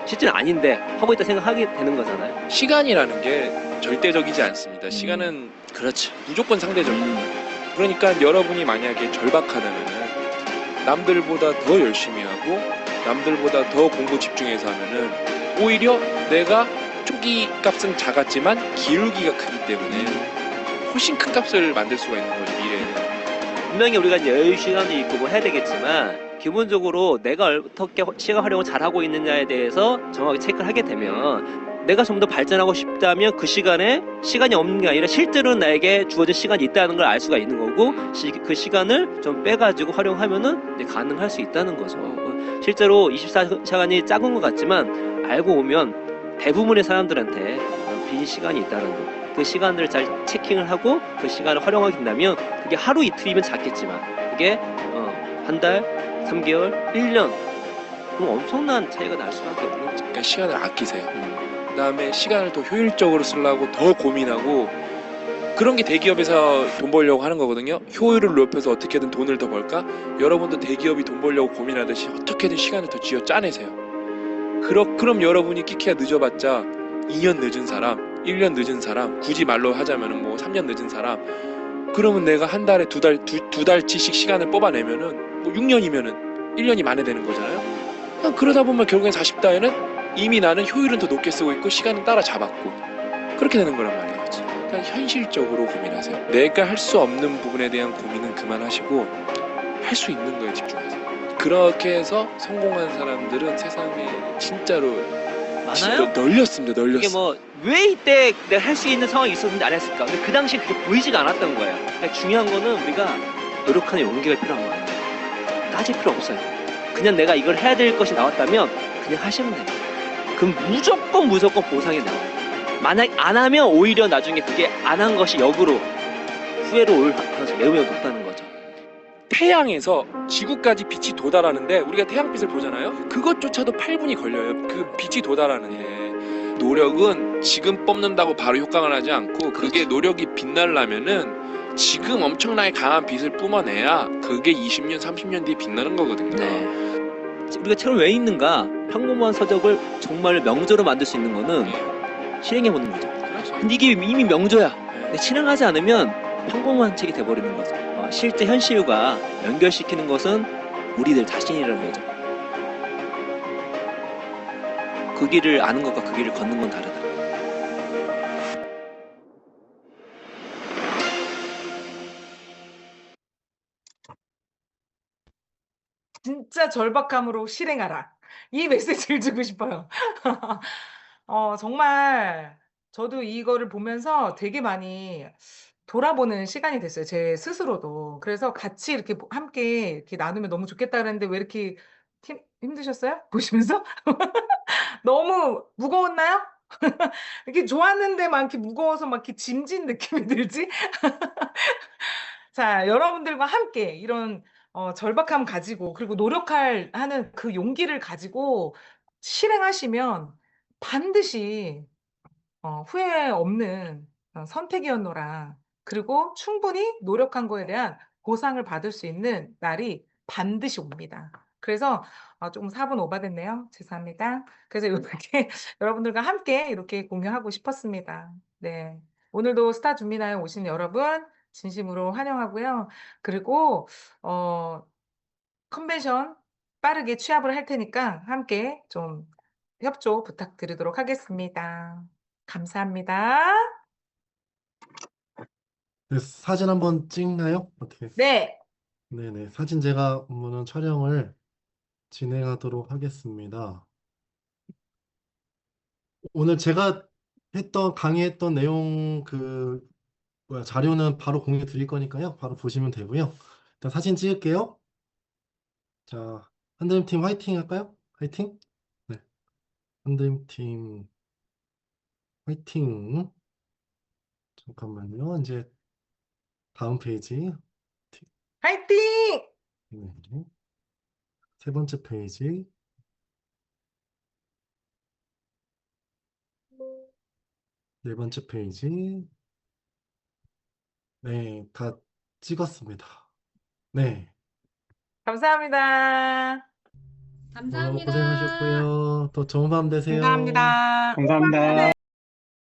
실제는 아닌데 하고 있다 생각하게 되는 거잖아요. 시간이라는 게 절대적이지 않습니다. 시간은 그렇죠. 무조건 상대적이에요. 그러니까 여러분이 만약에 절박하다면은 남들보다 더 열심히 하고 남들보다 더 공부 집중해서 하면은 오히려 내가 초기 값은 작았지만 기울기가 크기 때문에 훨씬 큰 값을 만들 수가 있는 거죠, 미래에는. 분명히 우리가 이제 여유 시간이 있고 뭐 해야 되겠지만 기본적으로 내가 어떻게 시간 활용을 잘하고 있느냐에 대해서 정확히 체크를 하게 되면 내가 좀 더 발전하고 싶다면 그 시간에 시간이 없는 게 아니라 실제로 나에게 주어진 시간이 있다는 걸 알 수가 있는 거고, 그 시간을 좀 빼가지고 활용하면은 이제 가능할 수 있다는 거죠. 실제로 24시간이 작은 것 같지만 알고 보면 대부분의 사람들한테 빈 시간이 있다는 거, 그 시간들을 잘 체킹을 하고 그 시간을 활용하게 된다면 그게 하루 이틀이면 작겠지만 그게 한 달, 3개월, 1년 그럼 엄청난 차이가 날 수밖에 없는 거죠. 그러니까 시간을 아끼세요. 그다음에 시간을 더 효율적으로 쓰려고 더 고민하고 그런 게 대기업에서 돈 벌려고 하는 거거든요. 효율을 높여서 어떻게든 돈을 더 벌까? 여러분도 대기업이 돈 벌려고 고민하듯이 어떻게든 시간을 더 쥐어 짜내세요. 그럼 여러분이 끼케야 늦어봤자 2년 늦은 사람, 1년 늦은 사람, 굳이 말로 하자면은 뭐 3년 늦은 사람, 그러면 내가 한 달에 두 달치씩 시간을 뽑아내면은 뭐 6년이면은 1년이 만회되는 거잖아요. 그냥 그러다 보면 결국엔 40대에는 이미 나는 효율은 더 높게 쓰고 있고 시간은 따라잡았고 그렇게 되는 거란 말이에요. 그러니까 현실적으로 고민하세요. 내가 할 수 없는 부분에 대한 고민은 그만하시고 할 수 있는 거에 집중하세요. 그렇게 해서 성공한 사람들은 세상에 진짜로 많아요? 널렸습니다. 널렸어. 이게 뭐 왜 이때 내가 할 수 있는 상황이 있었는데 안 했을까? 근데 그 당시에 그게 보이지가 않았던 거예요. 그러니까 중요한 거는 우리가 노력하는 용기가 필요한 거예요. 따질 필요 없어요. 그냥 내가 이걸 해야 될 것이 나왔다면 그냥 하시면 돼요. 그럼 무조건 보상이 나와요. 만약 안 하면 오히려 나중에 그게 안 한 것이 역으로 후회로 올 가능성이 매우 높다는 거죠. 태양에서 지구까지 빛이 도달하는데 우리가 태양빛을 보잖아요. 그것조차도 8분이 걸려요. 그 빛이 도달하는 일에. 노력은 지금 뽑는다고 바로 효과가 나지 않고 그게 노력이 빛나려면은 지금 엄청나게 강한 빛을 뿜어내야 그게 20년, 30년 뒤에 빛나는 거거든요. 네. 우리가 책을 왜 읽는가? 평범한 서적을 정말 명저로 만들 수 있는 거는 실행해보는 거죠. 그렇죠. 근데 이게 이미 명저야. 네. 근데 실행하지 않으면 평범한 책이 돼버리는 거죠. 실제 현실과 연결시키는 것은 우리들 자신이라는 거죠. 그 길을 아는 것과 그 길을 걷는 건 다르다. 진짜 절박함으로 실행하라. 이 메시지를 주고 싶어요. 정말 저도 이거를 보면서 되게 많이 돌아보는 시간이 됐어요. 제 스스로도. 그래서 같이 이렇게 함께 이렇게 나누면 너무 좋겠다 그랬는데 왜 이렇게 힘드셨어요? 보시면서? 너무 무거웠나요? 이렇게 좋았는데 막 이렇게 무거워서 막 이렇게 짐진 느낌이 들지? 자, 여러분들과 함께 이런 절박함 가지고 그리고 하는 그 용기를 가지고 실행하시면 반드시 후회 없는 선택이었노라. 그리고 충분히 노력한 거에 대한 보상을 받을 수 있는 날이 반드시 옵니다. 그래서 조금 4분 오바됐네요. 죄송합니다. 그래서 이렇게 여러분들과 함께 이렇게 공유하고 싶었습니다. 네. 오늘도 스타 준비나에 오신 여러분 진심으로 환영하고요. 그리고 컨벤션 빠르게 취합을 할 테니까 함께 좀 협조 부탁드리도록 하겠습니다. 감사합니다. 네, 사진 한번 찍나요? 어떻게? 네. 네네. 사진 제가 그러면은 촬영을 진행하도록 하겠습니다. 오늘 제가 강의했던 내용 자료는 바로 공유 드릴 거니까요. 바로 보시면 되고요. 일단 사진 찍을게요. 자, 한드림 팀 화이팅 할까요? 화이팅? 네. 한드림 팀 화이팅. 잠깐만요. 이제 다음 페이지. 화이팅! 네. 세 번째 페이지. 네 번째 페이지. 네, 다 찍었습니다. 네. 감사합니다. 오늘 너무 고생하셨고요. 또 좋은 밤 되세요. 감사합니다. 감사합니다.